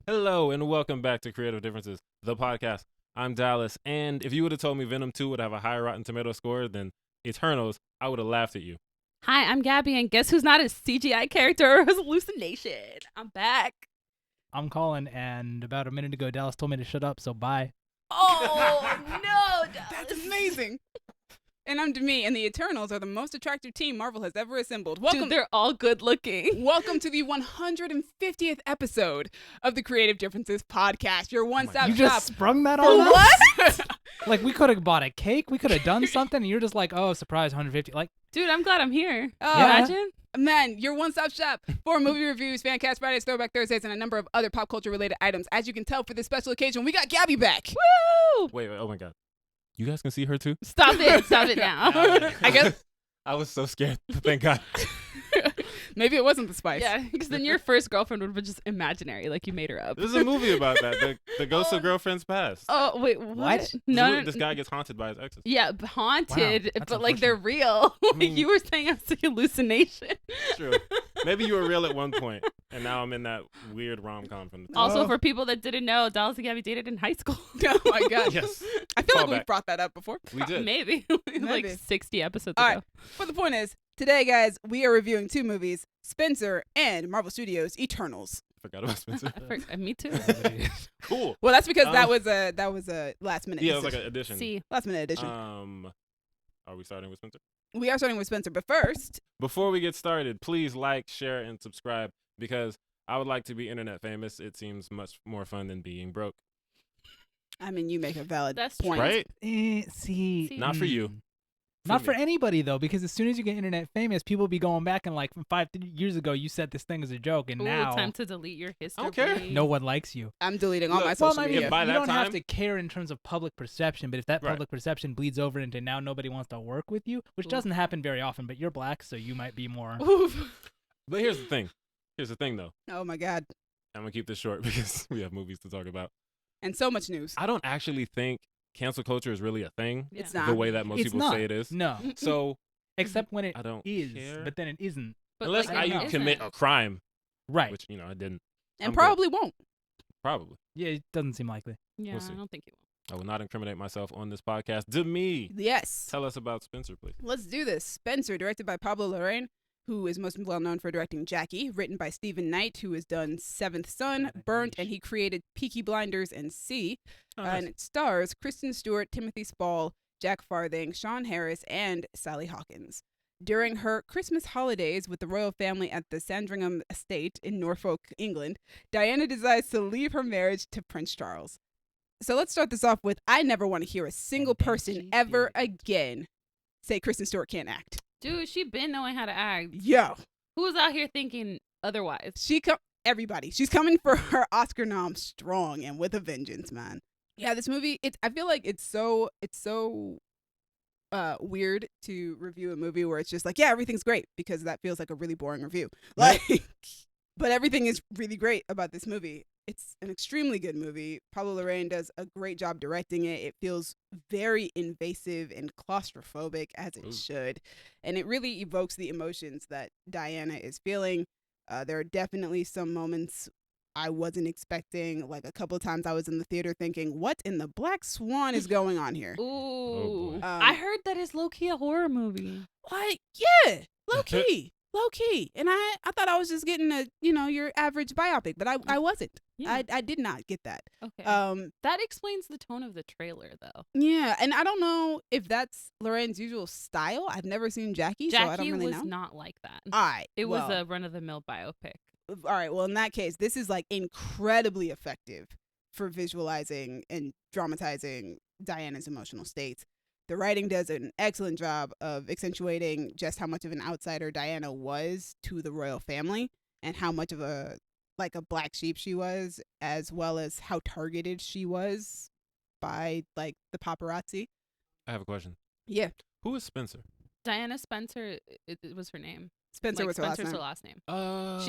Hello and welcome back to Creative Differences, the podcast. I'm Dallas, and if you would have told me Venom 2 would have a higher Rotten Tomato score than Eternals, I would have laughed at you. Hi, I'm Gabby, and guess who's not a CGI character or a hallucination? I'm back. I'm Colin, and about a minute ago, Dallas told me to shut up, so bye. Oh, no, Dallas. That's amazing. And I'm Demi, and the Eternals are the most attractive team Marvel has ever assembled. Welcome, Dude, they're all good looking. welcome to the 150th episode of the Creative Differences podcast, your one-stop You shop. just sprung that for on us? what? Like, we could have bought a cake, we could have done something, and you're just like, oh, surprise, 150. Like, Dude, I'm glad I'm here. Yeah. Imagine. Man, your one-stop shop for movie reviews, fan cast Fridays, throwback Thursdays, and a number of other pop culture-related items. As you can tell, for this special occasion, we got Gabby back. Woo! Wait, oh my god. You guys can see her too? Stop it now. I guess I was so scared. Thank God. maybe it wasn't the spice. Yeah, because then your first girlfriend would be just imaginary, like you made her up. There's a movie about that. The Ghosts of Girlfriends Past. Oh, wait, what? No, This guy gets haunted by his exes. Yeah, haunted, Wow, that's but like they're real. mean- You were saying I was a hallucination. True. Maybe you were real at one point, and now I'm in that weird rom-com from the top. Also, Oh. for people that didn't know, Dallas and Gabby dated in high school. Oh, my God. Yes. I feel like Callback. we've brought that up before. We did. Maybe. Like Maybe. 60 episodes All ago. right. But the point is, today, guys, we are reviewing two movies, Spencer and Marvel Studios' Eternals. Forgot about Spencer. Me too. Cool. Well, that's because that Um, was a last minute. Yeah, it was like decision. an addition. See, Last minute addition. Are we starting with Spencer? We are starting with Spencer, but first, Before we get started, please like, share, and subscribe because I would like to be internet famous. It seems much more fun than being broke. I mean, you make a valid That's point. true. Right? See. Not for you. Not for me. anybody, though, because as soon as you get internet famous, people be going back and like, from 5 years ago, you said this thing as a joke, and Ooh, now time to delete your history. don't care. no one likes you. I'm deleting all Look, my well, social I mean, media. by you that don't have time- to care in terms of public perception, but if that Right. public perception bleeds over into now nobody wants to work with you, which Ooh. doesn't happen very often, but you're black, so you might be more. Oof. But here's the thing. Here's the thing, though. Oh my God. I'm going to keep this short because we have movies to talk about. And so much news. I don't actually think cancel culture is really a thing It's Yeah. not. the way that most It's people not. say it is. No, So except when it I don't is, care. but then it isn't. But unless like, I it know. commit isn't. a crime, Right. which, I didn't. And I'm probably won't. Probably. Yeah, it doesn't seem likely. Yeah, We'll see. I don't think you will. I will not incriminate myself on this podcast. Demi, Yes. tell us about Spencer, please. Let's do this. Spencer, directed by Pablo Larraín, who is most well known for directing Jackie, written by Stephen Knight, who has done Seventh Son, Burnt, and he created Peaky Blinders and C. Oh, And it stars Kristen Stewart, Timothy Spall, Jack Farthing, Sean Harris, and Sally Hawkins. During her Christmas holidays with the royal family at the Sandringham Estate in Norfolk, England, Diana decides to leave her marriage to Prince Charles. So let's start this off with, I never want to hear a single And then person she ever did. again say Kristen Stewart can't act. Dude, she been knowing how to act. Yo, Who's out here thinking otherwise? everybody. She's coming for her Oscar nom strong and with a vengeance, man. Yeah, this movie, I feel like it's so weird to review a movie where it's just like, yeah, everything's great, because that feels like a really boring review. Like, but everything is really great about this movie. It's an extremely good movie. Pablo Larraín does a great job directing it. It feels very invasive and claustrophobic, as it Ooh. should. And it really evokes the emotions that Diana is feeling. There are definitely some moments I wasn't expecting. Like, a couple of times I was in the theater thinking, what in the Black Swan is going on here? Ooh. boy. I heard that is low-key a horror movie. Like, yeah, low key. Low key. And I thought I was just getting your average biopic, but I wasn't. Yeah. I did not get that. Okay. That explains the tone of the trailer, though. Yeah, and I don't know if that's Lorraine's usual style. I've never seen Jackie, so I don't Jackie really was know. not like that. All right. It well, was a run-of-the-mill biopic. all right. Well, in that case, this is like incredibly effective for visualizing and dramatizing Diana's emotional states. The writing does an excellent job of accentuating just how much of an outsider Diana was to the royal family and how much of a black sheep she was, as well as how targeted she was by like the paparazzi. I have a question. Yeah. Who is Spencer? Diana Spencer, it was her name. Spencer Like, was her last Spencer's name. her last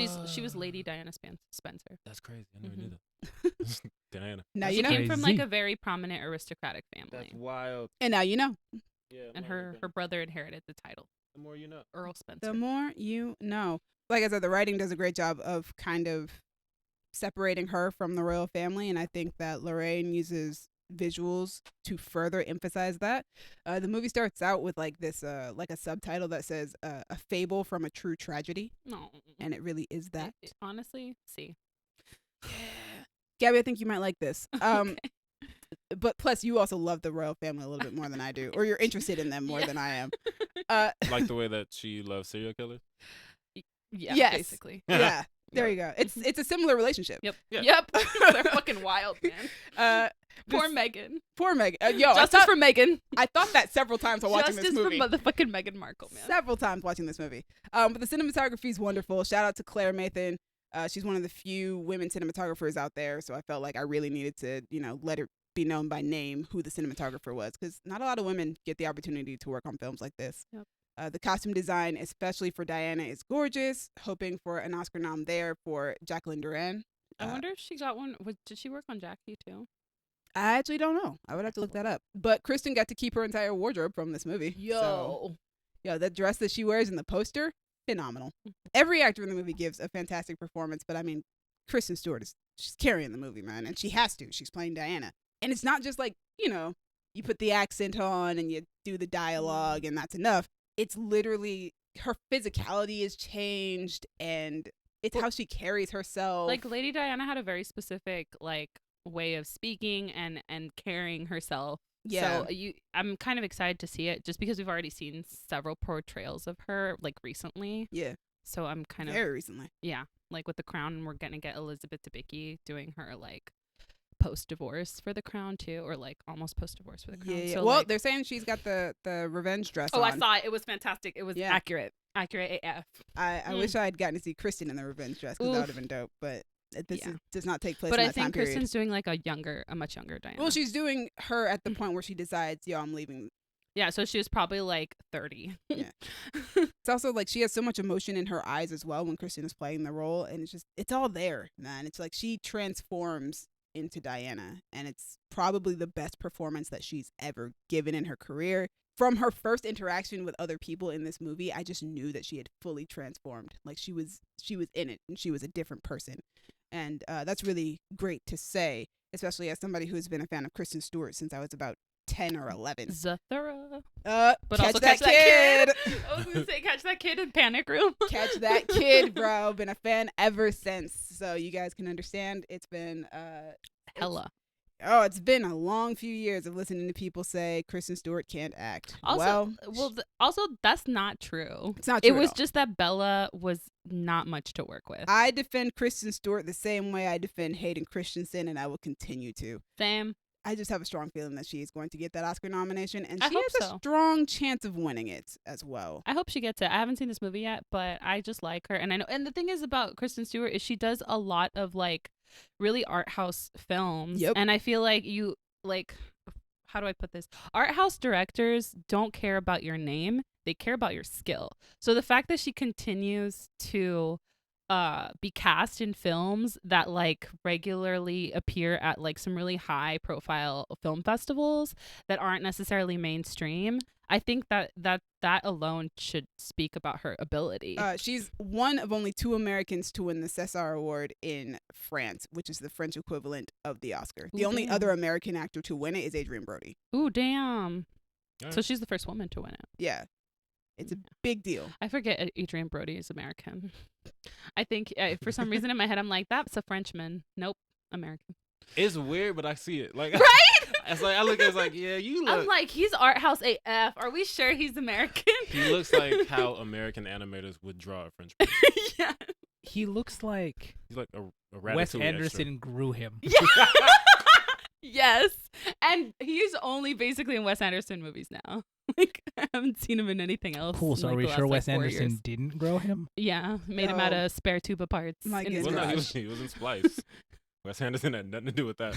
name. She was Uh, Lady Diana Spencer. That's crazy. I never Mhm. knew that. Diana. Now She you know. came from like Crazy. a very prominent aristocratic That's family, wild. And now you know. Yeah. and her brother inherited the title, The more you know. Earl Spencer. The more you know. Like I said, the writing does a great job of kind of separating her from the royal family, and I think that Larraín uses visuals to further emphasize that. The movie starts out with like this like a subtitle that says a fable from a true tragedy, No. and it really is that. Honestly, see. Gabby, I think you might like this. Okay. But plus you also love the royal family a little bit more than I do, or you're interested in them more than I am. Like the way that she loves serial killers. Yeah, Yes. basically. Yeah, there you go. It's a similar relationship. Yep. Yeah. Yep. They're fucking wild, man. Poor Meghan. Poor Meghan. Yo, Justice for Meghan. I thought that several times while watching Justice this movie. for motherfucking Meghan Markle, man. Several times watching this movie. But the cinematography is wonderful. Shout out to Claire Mathan. She's one of the few women cinematographers out there, so I felt like I really needed to, let her be known by name who the cinematographer was, because not a lot of women get the opportunity to work on films like this. Yep. The costume design, especially for Diana, is gorgeous. Hoping for an Oscar nom there for Jacqueline Duran. I wonder if she got one. Did she work on Jackie too? I actually don't know. I would have to look that up. But Kristen got to keep her entire wardrobe from this movie. So, that dress that she wears in the poster, phenomenal. Every actor in the movie gives a fantastic performance, but I mean, Kristen Stewart she's carrying the movie, man, and she has to. She's playing Diana. And it's not just like, you put the accent on and you do the dialogue and that's enough. It's literally her physicality is changed, and it's how she carries herself. Like Lady Diana had a very specific way of speaking and carrying herself. Yeah. So I'm kind of excited to see it just because we've already seen several portrayals of her recently. Yeah. So I'm kind of very recently. Yeah, with the Crown, we're gonna get Elizabeth Debicki doing her post-divorce for the Crown too, or almost post-divorce for the Crown. Yeah. So, well, they're saying she's got the revenge dress on. I saw it. It was fantastic. It was accurate AF. I wish I had gotten to see Kristen in the revenge dress, because that would have been dope. But this does not take place. But in I that time think period. Kristen's doing a much younger Diana. Well, she's doing her at the point where she decides, I'm leaving. Yeah, so she was probably 30. Yeah. It's also she has so much emotion in her eyes as well when Kristen is playing the role, and it's all there, man. It's like she transforms into Diana, and it's probably the best performance that she's ever given in her career. From her first interaction with other people in this movie, I just knew that she had fully transformed. She was in it, and she was a different person. And that's really great to say, especially as somebody who's been a fan of Kristen Stewart since I was about 10 or 11. Zathura. But also catch that kid. I was going to say catch that kid in Panic Room. Catch that kid, bro. Been a fan ever since. So you guys can understand it's been hella. It's been a long few years of listening to people say Kristen Stewart can't act. Also, also that's not true. It's not true. It was just that Bella was not much to work with. I defend Kristen Stewart the same way I defend Hayden Christensen, and I will continue to. Same. I just have a strong feeling that she is going to get that Oscar nomination, and I she hope has a strong chance of winning it as well. I hope she gets it. I haven't seen this movie yet, but I just like her, and I know. And the thing is about Kristen Stewart is she does a lot of really art house films. Yep. And I feel how do I put this? Art house directors don't care about your name; they care about your skill. So the fact that she continues to be cast in films that regularly appear at some really high profile film festivals that aren't necessarily mainstream, I think that alone should speak about her ability. She's one of only 2 Americans to win the César Award in France, which is the French equivalent of the Oscar. The only other American actor to win it is Adrian Brody. Ooh, damn. Right. So she's the first woman to win it. Yeah. It's a big deal. I forget Adrian Brody is American. I think for some reason in my head I'm like, that's a Frenchman. Nope, American. It's weird, but I see it. Right? It's I look at it yeah, you look. I'm like, he's art house AF. Are we sure he's American? He looks like how American animators would draw a French person. Yeah. He looks like He's like a Wes Ratatouille Anderson grew him. Yeah. Yes. And he's only basically in Wes Anderson movies now. I haven't seen him in anything else. Cool. So in, are we the sure last, Wes Anderson didn't grow him? Yeah. Made him out of spare tuba parts. My in his goodness. Well, no, garage. he was in Splice. Wes Anderson had nothing to do with that.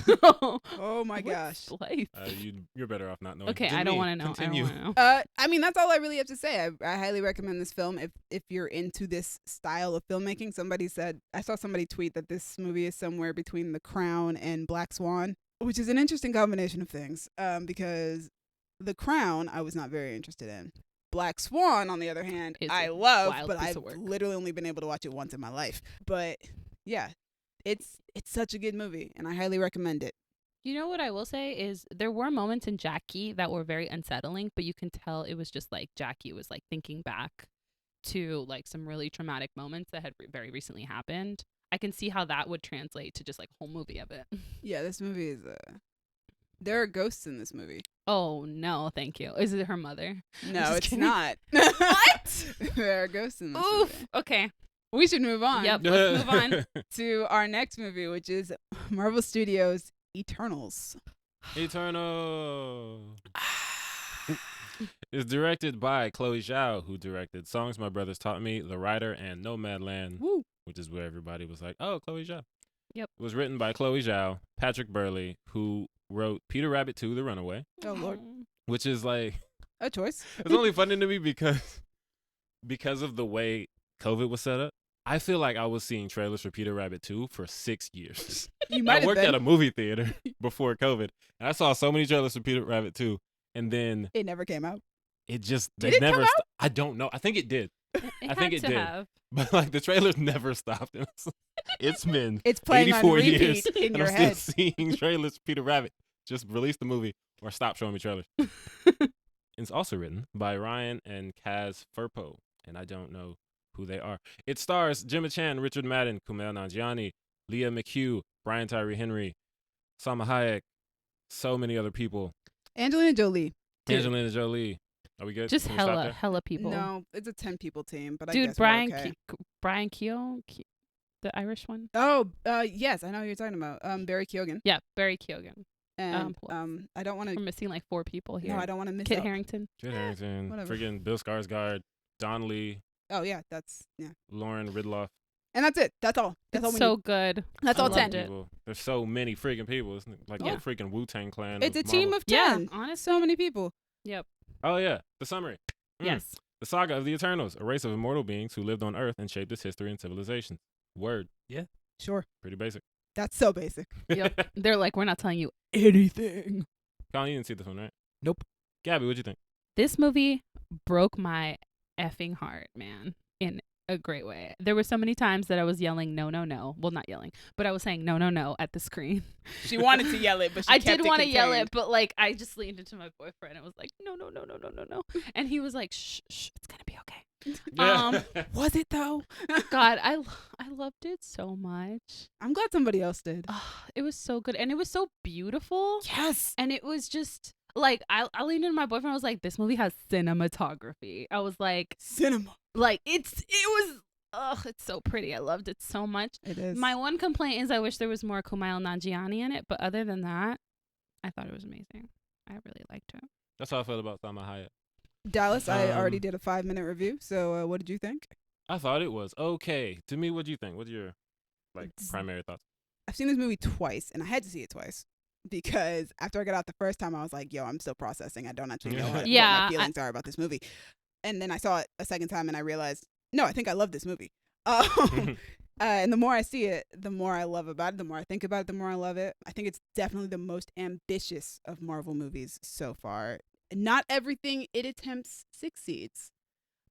Oh my What's gosh. Splice? You're better off not knowing. Okay, I don't want to know. Continue. I don't want to know. I mean, that's all I really have to say. I highly recommend this film if you're into this style of filmmaking. I saw somebody tweet that this movie is somewhere between The Crown and Black Swan, which is an interesting combination of things. Because The Crown, I was not very interested in. Black Swan, on the other hand, It's I a love, wild but piece I've of work. literally only been able to watch it once in my life. But yeah, it's such a good movie, and I highly recommend it. You know what I will say is there were moments in Jackie that were very unsettling, but you can tell it was just like Jackie was like thinking back to like some really traumatic moments that had very recently happened. I can see how that would translate to just like a whole movie of it. Yeah, this movie is there are ghosts in this movie. Oh no, thank you. Is it her mother? No, just it's kidding. not. What? There are ghosts in this Oof. movie. Okay. We should move on Yep. Let's move on. to our next movie, which is Marvel Studios' Eternals. Eternal. It's directed by Chloé Zhao, who directed Songs My Brothers Taught Me, The Rider, and Nomadland, Woo. which is where everybody was like, oh, Chloé Zhao. Yep. It was written by Chloé Zhao, Patrick Burley, who wrote Peter Rabbit 2, The Runaway, Oh, Lord. which is like, A choice. it's only funny to me because of the way COVID was set up. I feel like I was seeing trailers for Peter Rabbit 2 for 6 years. You might I have worked been. at a movie theater before COVID, and I saw so many trailers for Peter Rabbit 2, and then It never came out. it just Did they it come never. out? I don't know. I think it did, It I think had it to did. have. but like the trailers never stopped. It's been It's playing on 84 repeat years, in and your I'm head. still seeing trailers for Peter Rabbit. Just release the movie or stop showing me trailers. It's also written by Ryan and Kaz Furpo, and I don't know who they are. It stars Gemma Chan, Richard Madden, Kumail Nanjiani, Leah McHugh, Brian Tyree Henry, Salma Hayek, so many other people. Angelina Jolie. Dude. Angelina Jolie. Are we good? Just Can we stop there? hella people. No, it's a 10-people team, but I Dude, guess Brian we're okay. Brian Keogh, the Irish one. Oh, yes, I know who you're talking about. Barry Keoghan. Yeah, Barry Keoghan. And plus. I don't want We're to. missing like 4 people here. No, I don't want to miss Kit out. Harington. Kit Harington, Whatever. friggin' Bill Skarsgård, Don Lee, Oh yeah, that's Lauren Ridloff. and that's it. That's all. That's all It's we so need. good. That's I all loved 10. it. People. There's so many friggin' people. It's like Yeah. a freaking Wu-Tang Clan. It's a of team Marvel. of Yeah, 10. honestly. So many people. Yep. Oh yeah, the summary. Yes. The saga of the Eternals, a race of immortal beings who lived on Earth and shaped its history and civilization. Word. Sure. Pretty basic. That's so basic. Yep. They're like, we're not telling you anything. Colin, you didn't see this one, right? Nope. Gabby, what'd you think? This movie broke my effing heart, man, in a great way. There were so many times that I was yelling, no, no, no. Well, not yelling, but I was saying, no, no, no at the screen. She wanted to yell it, but she I kept did it want to yell contained. it, but like I just leaned into my boyfriend and was like, no, no, no, no, no, no, no. And he was like, shh, shh, it's going to be okay. Was it though? God, I loved it so much. I'm glad somebody else did. It was so good. And it was so beautiful. Yes. And it was just like, I leaned into my boyfriend. I was like, this movie has cinematography. I was like, Cinema. like it was, it's so pretty. I loved it so much. It is. My one complaint is I wish there was more Kumail Nanjiani in it. But other than that, I thought it was amazing. I really liked it. That's how I felt about Salma Hayek. Dallas, I already Um, did a 5-minute review. So what did you think? I thought it was okay. To me, what'd you think? What's your It's- primary thoughts? I've seen this movie twice, and I had to see it twice because after I got out the first time, I was like, "Yo, I'm still processing. I don't actually know what Yeah, my feelings are about this movie." And then I saw it a second time, and I realized, no, I think I love this movie. And the more I see it, the more I love about it. The more I think about it, the more I love it. I think it's definitely the most ambitious of Marvel movies so far. Not everything it attempts succeeds.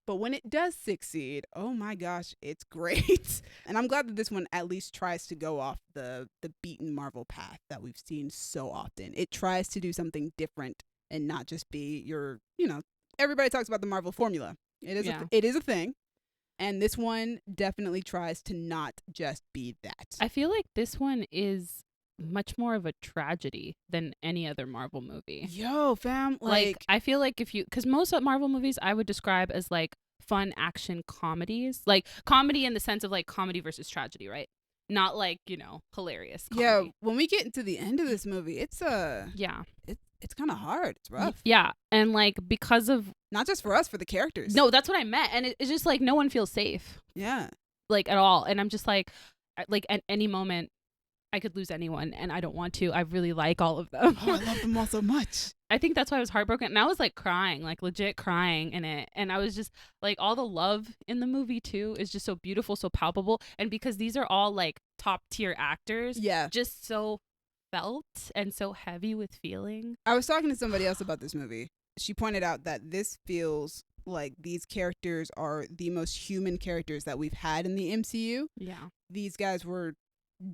But when it does succeed, oh my gosh, it's great. And I'm glad that this one at least tries to go off the beaten Marvel path that we've seen so often. It tries to do something different and not just be your, everybody talks about the Marvel formula. It is it is a thing. And this one definitely tries to not just be that. I feel like this one is much more of a tragedy than any other Marvel movie. Yo, fam, Like I feel like because most of Marvel movies I would describe as like fun action comedies, like comedy in the sense of like comedy versus tragedy, right? Not like, hilarious comedy. yeah, when we get into the end of this movie, it's Yeah. it's kind of hard. It's rough. Yeah. And like because of Not just for us, for the characters. no, that's what I meant. And it's just like no one feels safe. Yeah. Like at all. And I'm just like at any moment I could lose anyone and I don't want to. I really like all of them. Oh, I love them all so much. I think that's why I was heartbroken. And I was like crying, like legit crying in it. And I was just like all the love in the movie too is just so beautiful, so palpable. And because these are all like top tier actors, Yeah. just so felt and so heavy with feeling. I was talking to somebody else about this movie. She pointed out that this feels like these characters are the most human characters that we've had in the MCU. Yeah. These guys were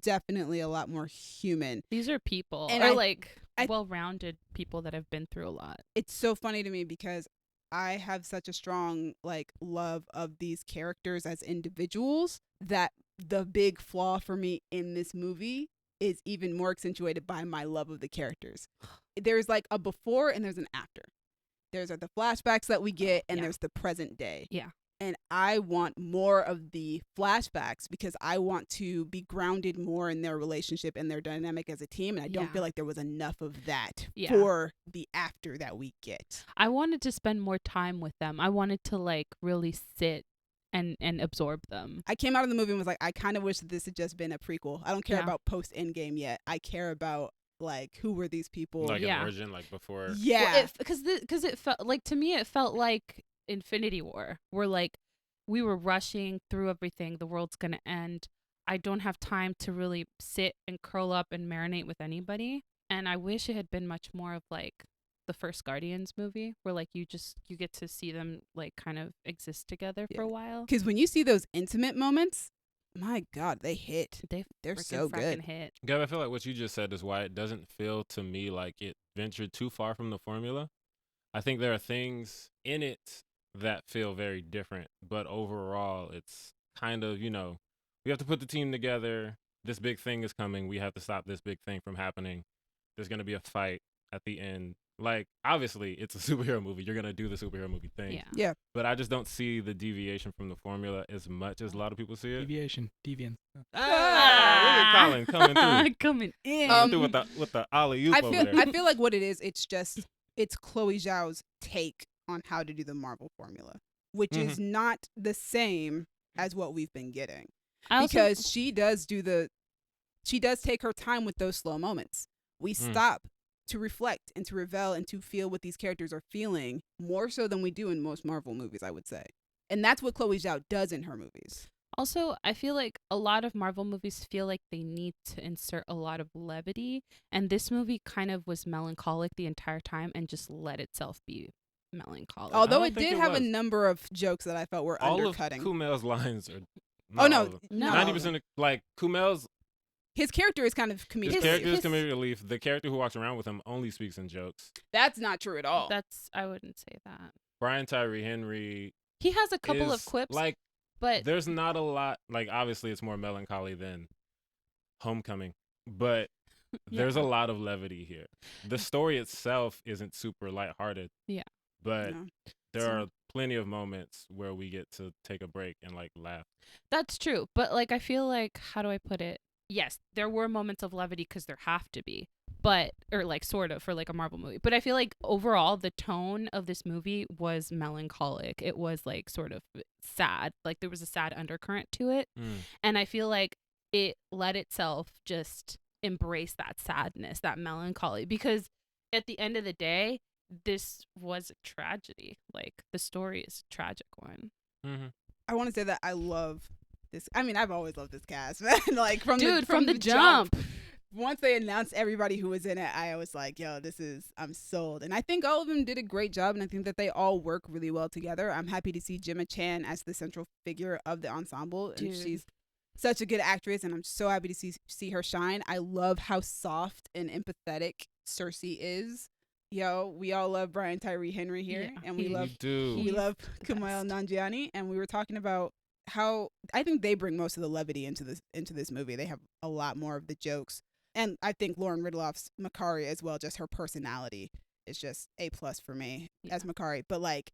definitely a lot more human. These are people, And or I- like I- well-rounded people that have been through a lot. It's so funny to me because I have such a strong like love of these characters as individuals that the big flaw for me in this movie is even more accentuated by my love of the characters. There's like a before and there's an after. There's the flashbacks that we get and Yeah. there's the present day. Yeah. And I want more of the flashbacks because I want to be grounded more in their relationship and their dynamic as a team. And I don't Yeah. feel like there was enough of that Yeah. for the after that we get. I wanted to spend more time with them. I wanted to like really sit and absorb them. I came out of the movie and was like, I kind of wish that this had just been a prequel. I don't care Yeah. about post Endgame yet. I care about like who were these people? Like Yeah. an origin, like before. Yeah. Well, because it felt like, to me, it felt like Infinity War, where like we were rushing through everything. The world's gonna end. I don't have time to really sit and curl up and marinate with anybody. And I wish it had been much more of like the first Guardians movie, where like you get to see them like kind of exist together for Yeah. a while. Because when you see those intimate moments, my God, they hit. They're Frickin' so good. frackin' hit. Gab, I feel like what you just said is why it doesn't feel to me like it ventured too far from the formula. I think there are things in it that feel very different, but overall, it's kind of, we have to put the team together. This big thing is coming. We have to stop this big thing from happening. There's going to be a fight at the end. Like, obviously, it's a superhero movie. You're going to do the superhero movie thing. Yeah. Yeah. But I just don't see the deviation from the formula as much as a lot of people see it. Deviance. Ah, look at Colin coming through. Coming in. Coming through with the alley-oop I over feel there. I feel like what it is, it's Chloe Zhao's take on how to do the Marvel formula, which Mm-hmm. is not the same as what we've been getting. I also- Because she does take her time with those slow moments. We stop to reflect and to revel and to feel what these characters are feeling more so than we do in most Marvel movies, I would say. And that's what Chloe Zhao does in her movies. Also, I feel like a lot of Marvel movies feel like they need to insert a lot of levity, and this movie kind of was melancholic the entire time and just let itself be melancholic. Although don't it think did it have a was. number of jokes that I felt were All undercutting. of Kumail's lines are. Oh, no, all of them. no. 90% of like Kumail's His character is kind of comedic. his character is his- comedic relief. The character who walks around with him only speaks in jokes. That's not true at all. I wouldn't say that. Brian Tyree Henry He has a couple of is, clips, like but there's not a lot. Like obviously it's more melancholy than Homecoming, but there's a lot of levity here. The story itself isn't super lighthearted. Yeah. But No. there So- are plenty of moments where we get to take a break and like laugh. that's true. But like, I feel like, how do I put it? Yes, there were moments of levity because there have to be, but or like sort of for like a Marvel movie. But I feel like overall the tone of this movie was melancholic. It was like sort of sad. Like there was a sad undercurrent to it. And I feel like it let itself just embrace that sadness, that melancholy, because at the end of the day, this was a tragedy. Like the story is a tragic one. Mm-hmm. I want to say that I love this. I mean, I've always loved this cast, man. Like from From the jump. Once they announced everybody who was in it, I was like, yo, I'm sold. And I think all of them did a great job, and I think that they all work really well together. I'm happy to see Gemma Chan as the central figure of the ensemble. And Dude. she's such a good actress, and I'm so happy to see her shine. I love how soft and empathetic Cersei is. Yo, we all love Brian Tyree Henry here, Yeah, and we he- love We do. we He's love the Kumail best. Nanjiani, and we were talking about how I think they bring most of the levity into this movie. They have a lot more of the jokes, and I think Lauren Ridloff's Makari as well. Just her personality is just A+ for me as Makari. But like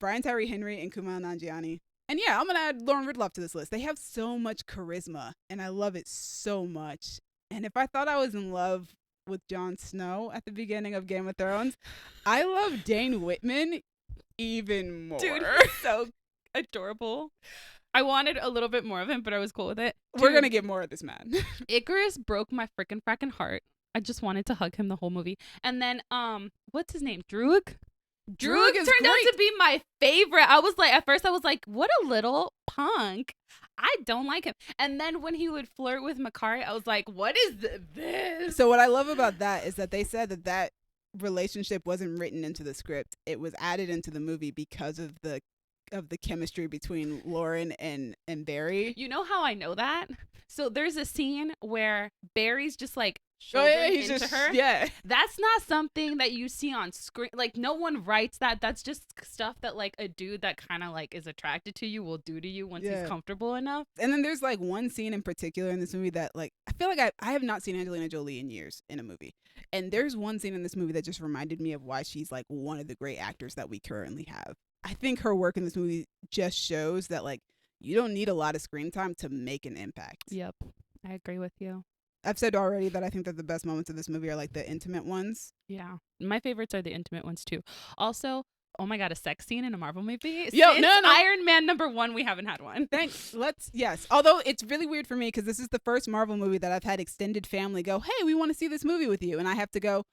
Brian Tyree Henry and Kumail Nanjiani, and yeah, I'm gonna add Lauren Ridloff to this list. They have so much charisma, and I love it so much. And if I thought I was in love with Jon Snow at the beginning of Game of Thrones, I love Dane Whitman even more. Dude, he's so adorable. I wanted a little bit more of him, but I was cool with it. We're Dude, gonna get more of this man. Icarus broke my frackin' heart. I just wanted to hug him the whole movie. And then what's his name? Druig? Druig is turned out great. to be my favorite. At first I was like, what a little punk. I don't like him. And then when he would flirt with Makari, I was like, what is this? So what I love about that is that they said that relationship wasn't written into the script. It was added into the movie because of the the chemistry between Lauren and Barry. You know how I know that? So there's a scene where Barry's just like Oh yeah, shouldering he's into just her. yeah. That's not something that you see on screen. Like, no one writes that. That's just stuff that like a dude that kind of like is attracted to you will do to you once Yeah. he's comfortable enough. And then there's like one scene in particular in this movie that like I feel like I have not seen Angelina Jolie in years in a movie. And there's one scene in this movie that just reminded me of why she's like one of the great actors that we currently have. I think her work in this movie just shows that like you don't need a lot of screen time to make an impact. Yep, I agree with you. I've said already that I think that the best moments of this movie are like the intimate ones. Yeah, my favorites are the intimate ones too. Also, oh my god, a sex scene in a Marvel movie? Yo, Since no. Iron Man #1, we haven't had one. Thanks. Yes. Although it's really weird for me because this is the first Marvel movie that I've had extended family go, hey, we want to see this movie with you. And I have to go,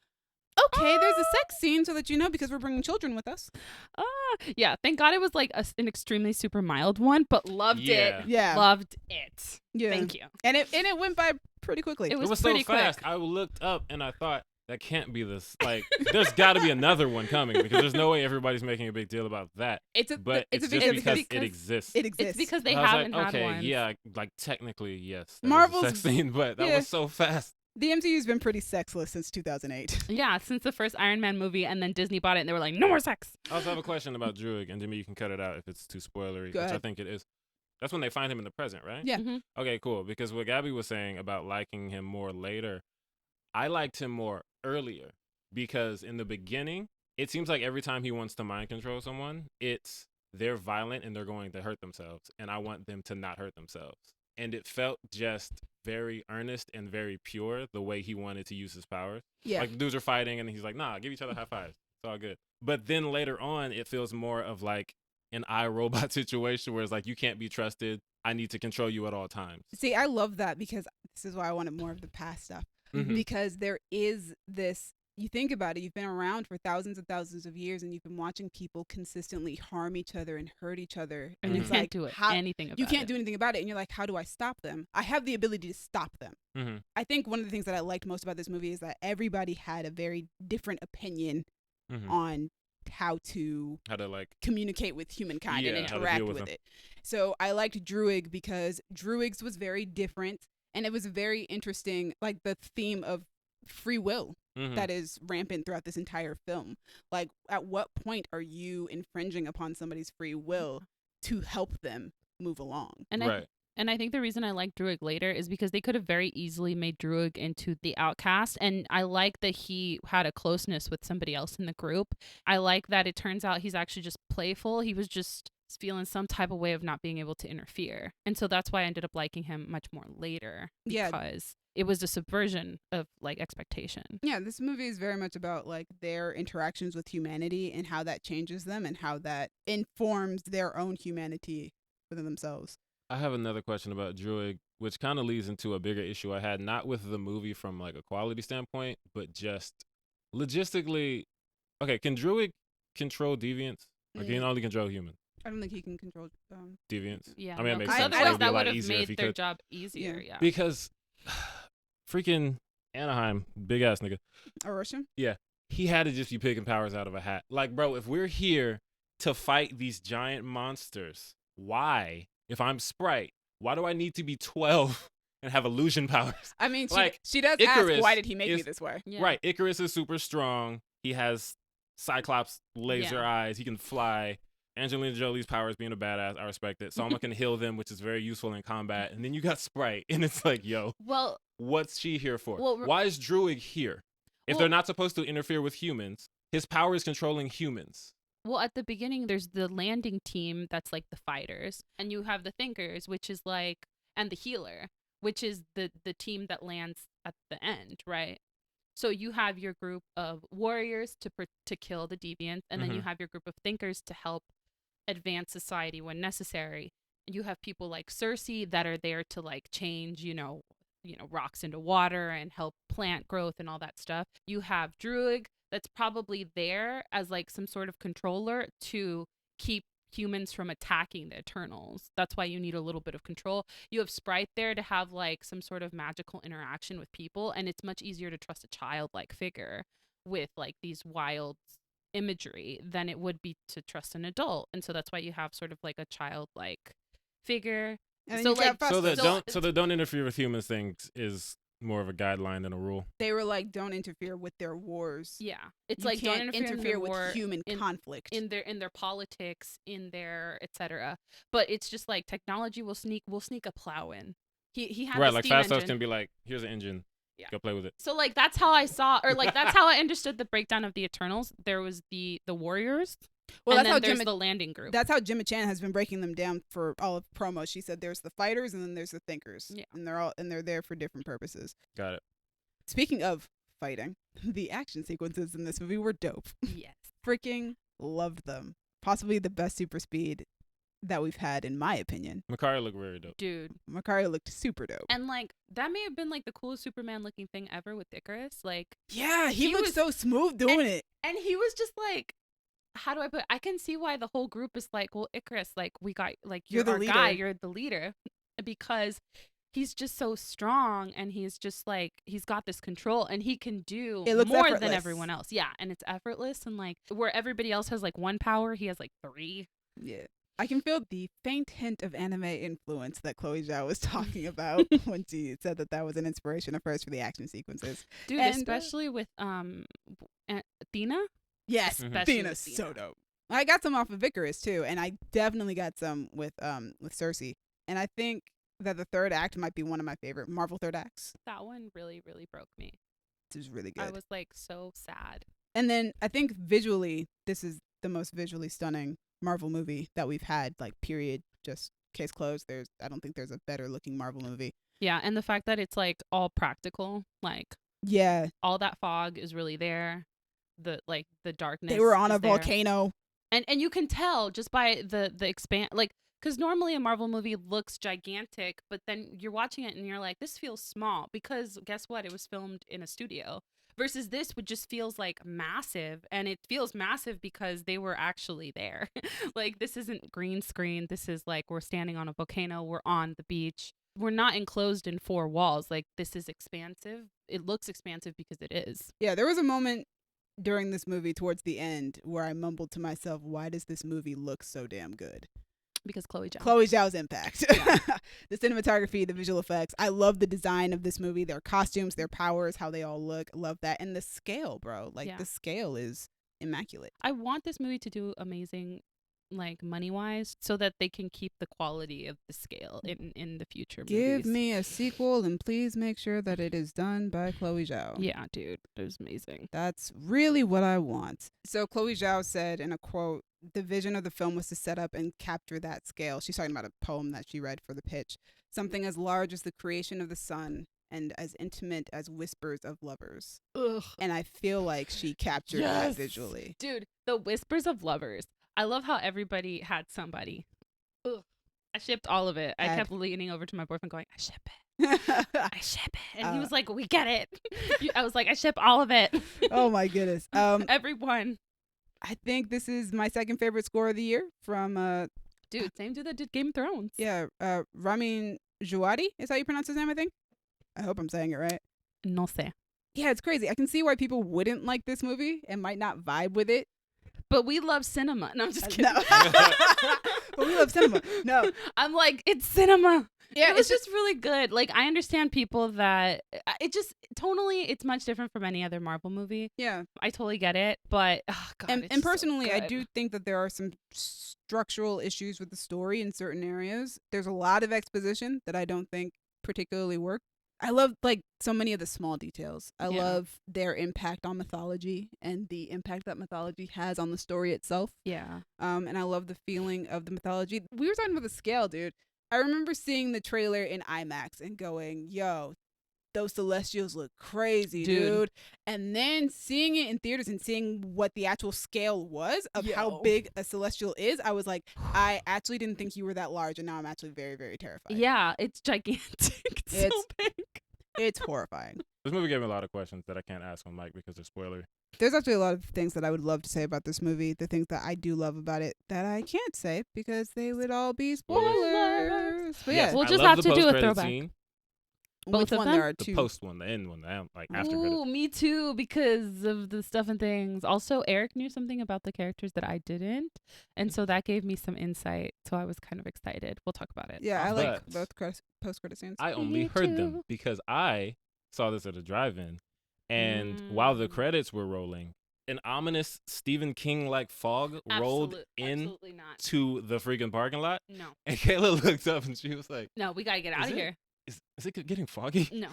okay, there's a sex scene so that you know because we're bringing children with us. Yeah, thank God it was like an extremely super mild one, but loved it. Yeah. Loved it. Yeah. Thank you. And it went by pretty quickly. It was so pretty fast. quick. I looked up and I thought that can't be this. Like, there's got to be another one coming because there's no way everybody's making a big deal about that. But it's a just big deal because because it exists. it exists. It's because they I was haven't like, had okay, one. yeah, like technically yes. That Marvel's- was a sex scene, but that yeah. was so fast. The MCU's been pretty sexless since 2008. Yeah, since the first Iron Man movie, and then Disney bought it, and they were like, no more sex. I also have a question about Druig, and Jimmy, you can cut it out if it's too spoilery, Go which I ahead. think it is. That's when they find him in the present, right? Yeah. Mhm. Okay, cool. Because what Gabby was saying about liking him more later, I liked him more earlier because in the beginning, it seems like every time he wants to mind control someone, it's they're violent and they're going to hurt themselves, and I want them to not hurt themselves. And it felt just very earnest and very pure the way he wanted to use his powers. Yeah. Like the dudes are fighting and he's like, nah, give each other high fives. It's all good. But then later on, it feels more of like an iRobot situation where it's like, you can't be trusted. I need to control you at all times. See, I love that because this is why I wanted more of the past stuff. Mhm. Because there is this, you think about it, you've been around for thousands and thousands of years and you've been watching people consistently harm each other and hurt each other. And Mhm. you it's can't like, do anything about it. you can't do anything about it. And you're like, how do I stop them? I have the ability to stop them. Mm-hmm. I think one of the things that I liked most about this movie is that everybody had a very different opinion Mm-hmm. on how to How to like, communicate with humankind and Yeah, how to interact deal with with them. it. So I liked Druig because Druig's was very different and it was very interesting, like the theme of free will mhm. that is rampant throughout this entire film. Like, at what point are you infringing upon somebody's free will to help them move along? And right. I think the reason I like Druig later is because they could have very easily made Druig into the outcast. And I like that he had a closeness with somebody else in the group. I like that it turns out he's actually just playful. He was just feeling some type of way of not being able to interfere. And so that's why I ended up liking him much more later. Yeah. Because it was a subversion of like expectation. Yeah, this movie is very much about like their interactions with humanity and how that changes them and how that informs their own humanity within themselves. I have another question about Druig, which kind of leads into a bigger issue I had, not with the movie from like a quality standpoint, but just logistically. Okay, can Druig control deviants? Or can he only control humans? I don't think he can control Deviants? Yeah. I mean, it makes I- sense. Otherwise, It would be a that lot would have easier if made he their could. job easier. Yeah. Yeah. Because freaking Anaheim, big ass nigga, Orosha? he had to just be picking powers out of a hat. Like, bro, if we're here to fight these giant monsters, why? If I'm Sprite, why do I need to be 12 and have illusion powers? I mean, Like, she does Icarus ask, why did he make me is- this way? Yeah. Right. Icarus is super strong. He has Cyclops laser Yeah. eyes. He can fly. Angelina Jolie's powers being a badass. I respect it. Salma can heal them, which is very useful in combat. And then you got Sprite. And it's like, yo, Well, what's she here for? Well, Why is Druig here? If Well- they're not supposed to interfere with humans, his power is controlling humans. Well, at the beginning, there's the landing team that's like the fighters, and you have the thinkers, which is like, and the healer, which is the team that lands at the end, right? So you have your group of warriors to kill the deviants, and then you Mhm. have your group of thinkers to help advance society when necessary. And you have people like Cersei that are there to like change, rocks into water and help plant growth and all that stuff. You have Druig that's probably there as like some sort of controller to keep humans from attacking the Eternals. That's why you need a little bit of control. You have Sprite there to have like some sort of magical interaction with people, and it's much easier to trust a childlike figure with like these wild imagery than it would be to trust an adult. And so that's why you have sort of like a childlike figure. And So you got like So the so- don't interfere with humans things is more of a guideline than a rule. they were like, don't interfere with their wars. Yeah, it's You like can't don't interfere, in interfere the with war, human conflict. in their politics, in their etc. But it's just like technology will sneak a plow in. He had Right, the like steam Fast X engine. can be like, here's an engine. Yeah. Go play with it. So like that's how I saw, or like that's how I understood the breakdown of the Eternals. There was the warriors, Well, and that's how then there's Jim. the landing group. That's how Jimmy Chan has been breaking them down for all of promo. She said there's the fighters and then there's the thinkers. Yeah. And they're there for different purposes. Got it. Speaking of fighting, the action sequences in this movie were dope. Yes. Freaking loved them. Possibly the best super speed that we've had, in my opinion. Makari looked very dope. Dude. Macario looked super dope. And like that may have been like the coolest Superman looking thing ever with Icarus. Like, Yeah, he He looked was- so smooth doing it. and he was just like, how do I put? I can see why the whole group is like, well, Icarus, like we got, like You're you're, the our leader. guy, you're the leader, because he's just so strong, and he's just like he's got this control, and he can do It looks more than effortless. everyone else. Yeah, and it's effortless, and like where everybody else has like one power, he has like three. Yeah. I can feel the faint hint of anime influence that Chloe Zhao was talking about when she said that was an inspiration of hers for the action sequences. Dude, And, especially with Athena. Yes, Mhm. Especially Athena's with so Athena. dope. I got some off of Icarus too, and I definitely got some with Cersei. And I think that the third act might be one of my favorite Marvel third acts. That one really, really broke me. This is really good. I was like so sad. And then I think visually, this is the most visually stunning Marvel movie that we've had, like, period. Just case closed. I don't think there's a better looking Marvel movie. Yeah, and the fact that it's like all practical, like Yeah, all that fog is really there. The darkness. they were on is a there. volcano. and you can tell just by the expand, like, because normally a Marvel movie looks gigantic, but then you're watching it and you're like, this feels small, because guess what? It was filmed in a studio. Versus this would just feels like massive, and it feels massive because they were actually there. Like, this isn't green screen. This is like we're standing on a volcano. We're on the beach. We're not enclosed in four walls. Like, this is expansive. It looks expansive because it is. Yeah, there was a moment during this movie towards the end where I mumbled to myself, why does this movie look so damn good? Because Chloe Zhao. Chloe Zhao's impact. The cinematography, the visual effects. I love the design of this movie, their costumes, their powers, how they all look. Love that. And the scale, bro. Like, Yeah. the scale is immaculate. I want this movie to do amazing, like, money-wise, so that they can keep the quality of the scale in the future Give movies. me a sequel and please make sure that it is done by Chloe Zhao. Yeah, dude. It was amazing. That's really what I want. So Chloe Zhao said in a quote, the vision of the film was to set up and capture that scale. She's talking about a poem that she read for the pitch. Something as large as the creation of the sun and as intimate as whispers of lovers. Ugh. And I feel like she captured Yes. that visually. Dude, the whispers of lovers. I love how everybody had somebody. Ugh. I shipped all of it. I Had- kept leaning over to my boyfriend going, I ship it. I ship it. And he was like, we get it. I was like, I ship all of it. Oh my goodness. Everyone. I think this is my second favorite score of the year from Dude, same dude that did Game of Thrones. Ramin Djawadi. Is how you pronounce his name, I think? I hope I'm saying it right. No sé. Yeah, it's crazy. I can see why people wouldn't like this movie and might not vibe with it. But we love cinema. No, I'm just kidding. No. But we love cinema. No. I'm like, it's cinema. Yeah, It was just really good. Like, I understand people that it just tonally, it's much different from any other Marvel movie. yeah. I totally get it, but oh God, And it's so personally, I good. do think that there are some structural issues with the story in certain areas. There's a lot of exposition that I don't think particularly work. I love, like, so many of the small details. I Yeah. love their impact on mythology and the impact that mythology has on the story itself. Yeah. And I love the feeling of the mythology. We were talking about the scale, dude. I remember seeing the trailer in IMAX and going, yo, those Celestials look crazy, Dude. dude. And then seeing it in theaters and seeing what the actual scale was of how Yo. big a Celestial is, I was like, I actually didn't think you were that large, and now I'm actually very, very terrified. Yeah, it's gigantic. It's so It's- big. It's horrifying. This movie gave me a lot of questions that I can't ask on mic because they're spoiler. There's actually a lot of things that I would love to say about this movie, the things that I do love about it that I can't say because they would all be spoilers. But Yeah. yeah, We'll I just love have the to do a post-credit throwback. Scene. Both Which of one? them? There are The two. post one, the end one, like after Ooh, credits. me too, because of the stuff and things. Also, Eric knew something about the characters that I didn't, and so that gave me some insight. So I was kind of excited. We'll talk about it. Yeah, I like But- both post-credit scenes. I only Me heard them too. because I saw this at a drive-in, and while the Mm. credits were rolling, an ominous Stephen King-like fog rolled Absolutely not. to the freaking parking lot, No, and Kayla looked up and she was like, no, we gotta get out Is of it? here. is it getting foggy? No,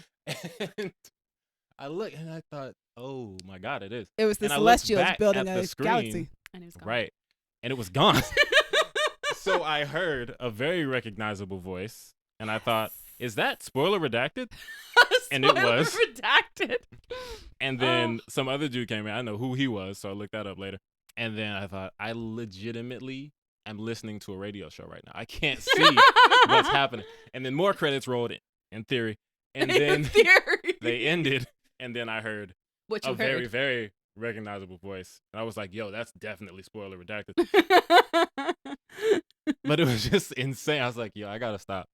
And I looked and I thought, oh my God, it is. It was the And I looked Celestials back building at the a screen. galaxy. and it was gone. Right. And it was gone. So I heard a very recognizable voice, and I thought, is that spoiler redacted? And it Spoiler was. redacted. And then some other dude came in. I know who he was, so I looked that up later. And then I thought, I legitimately am listening to a radio show right now. I can't see what's happening. And then more credits rolled in theory. And then Theory. they ended. And then I heard What you a very, heard. very recognizable voice. And I was like, yo, that's definitely spoiler redacted. But it was just insane. I was like, yo, I got to stop.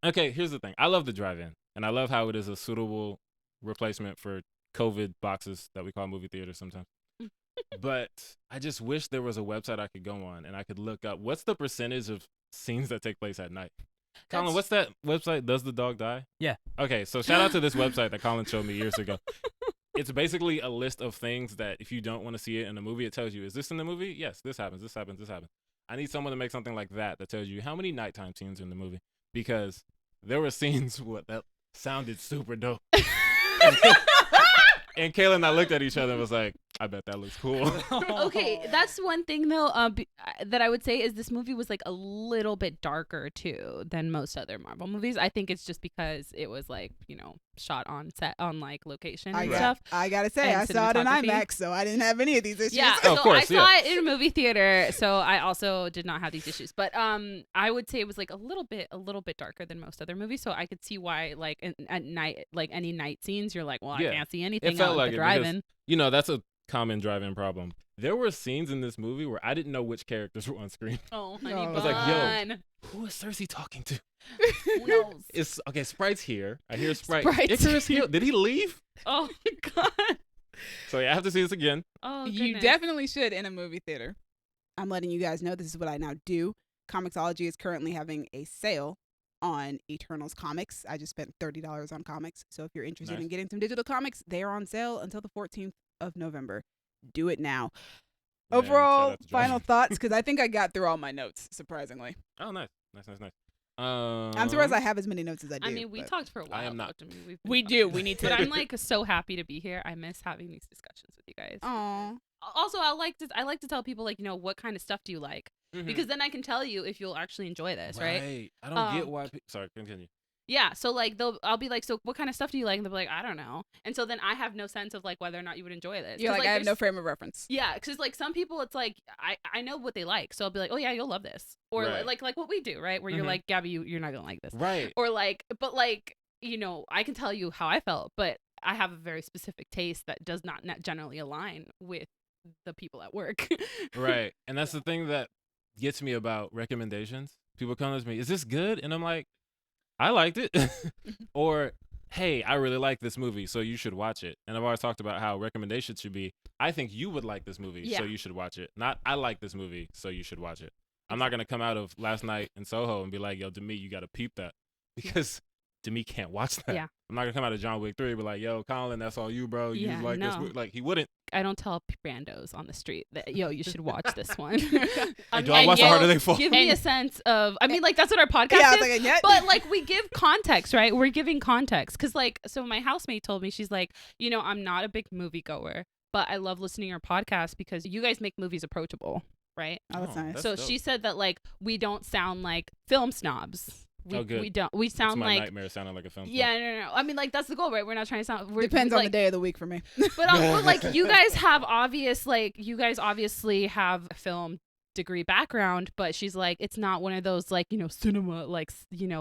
Okay, here's the thing. I love the drive-in. And I love how it is a suitable replacement for COVID boxes that we call movie theaters sometimes. But I just wish there was a website I could go on and I could look up what's the percentage of scenes that take place at night. Colin, what's that website? Does the dog die? Yeah. Okay, so shout out to this website that Colin showed me years ago. It's basically a list of things that if you don't want to see it in a movie, it tells you, is this in the movie? Yes, this happens, this happens, this happens. I need someone to make something like that tells you how many nighttime scenes are in the movie. Because there were scenes that sounded super dope. And Kayla and I looked at each other and was like, I bet that looks cool. Okay, that's one thing though. That I would say is this movie was like a little bit darker too than most other Marvel movies. I think it's just because it was like shot on set on like location and stuff. I gotta say, And I saw it in cinematography. IMAX, so I didn't have any of these issues. Yeah, Of so course, I saw it in a movie theater, so I also did not have these issues. But I would say it was like a little bit darker than most other movies, so I could see why like at night, like any night scenes, you're like, well, Yeah. I can't see anything felt out like the it drive-in. because, that's a common drive-in problem. There were scenes in this movie where I didn't know which characters were on screen. Oh, honey I I was like, yo, bun. who is Cersei talking to? Who knows? It's okay, Sprite's here. I hear Sprite. Sprite's Icarus here. Did he leave? Oh God. So yeah, I have to see this again. Oh, You goodness. definitely should in a movie theater. I'm letting you guys know this is what I now do. Comixology is currently having a sale on Eternals comics. I just spent $30 on comics. So if you're interested Nice. in getting some digital comics, they are on sale until the 14th of November. Do it now. Man, shout Overall, out to final Josh. thoughts, because I think I got through all my notes, surprisingly. Oh, nice. I'm surprised I have as many notes as I do. I mean, we but- talked for a while. I am not. though. I mean, We do. We need to. But I'm like so happy to be here. I miss having these discussions with you guys. Aw. Also, I like to tell people like what kind of stuff do you like, because then I can tell you if you'll actually enjoy this, right? I don't get Um, why. Sorry, continue. Yeah. So like I'll be like, so what kind of stuff do you like? And they'll be like, I don't know. And so then I have no sense of like whether or not you would enjoy this. You're 'Cause, like, I have no there's- frame of reference. Yeah, because like some people, it's like I know what they like, so I'll be like, oh yeah, you'll love this, or Right. like what we do, right? Where you're Mhm. like, Gabby, you're not gonna like this, Right. or like, but like I can tell you how I felt, but I have a very specific taste that does not generally align with the people at work. Right. And that's the thing that gets me about recommendations. People come to me, is this good? And I'm like, I liked it. Or, hey, I really like this movie, so you should watch it. And I've always talked about how recommendations should be, I think you would like this movie, so Yeah. you should watch it. Not, I like this movie, so you should watch it. I'm not going to come out of last night in Soho and be like, yo, Demi, you got to peep that. Because Demi can't watch that. Yeah. I'm not going to come out of John Wick 3 and be like, yo, Colin, that's all you, bro. You Yeah, like this no. movie. Like, he wouldn't. I don't tell randos on the street that you should watch this one. Hey, do I watch The Harder They Fall? Give me a sense of. I mean, like that's what our podcast Yeah, I is. was like, yeah. But like we give context, right? We're giving context because like so my housemate told me, she's like, I'm not a big movie goer, but I love listening to your podcast because you guys make movies approachable, right? Oh, that's nice. So dope. she said that like we don't sound like film snobs. Oh, good. We don't. We It's sound my like. nightmare sounding like a film. Yeah, no. I mean, like that's the goal, right? We're not trying to sound. Depends on like, the day of the week for me. but like you guys have you guys obviously have film degree background, but she's like, it's not one of those like, cinema, like,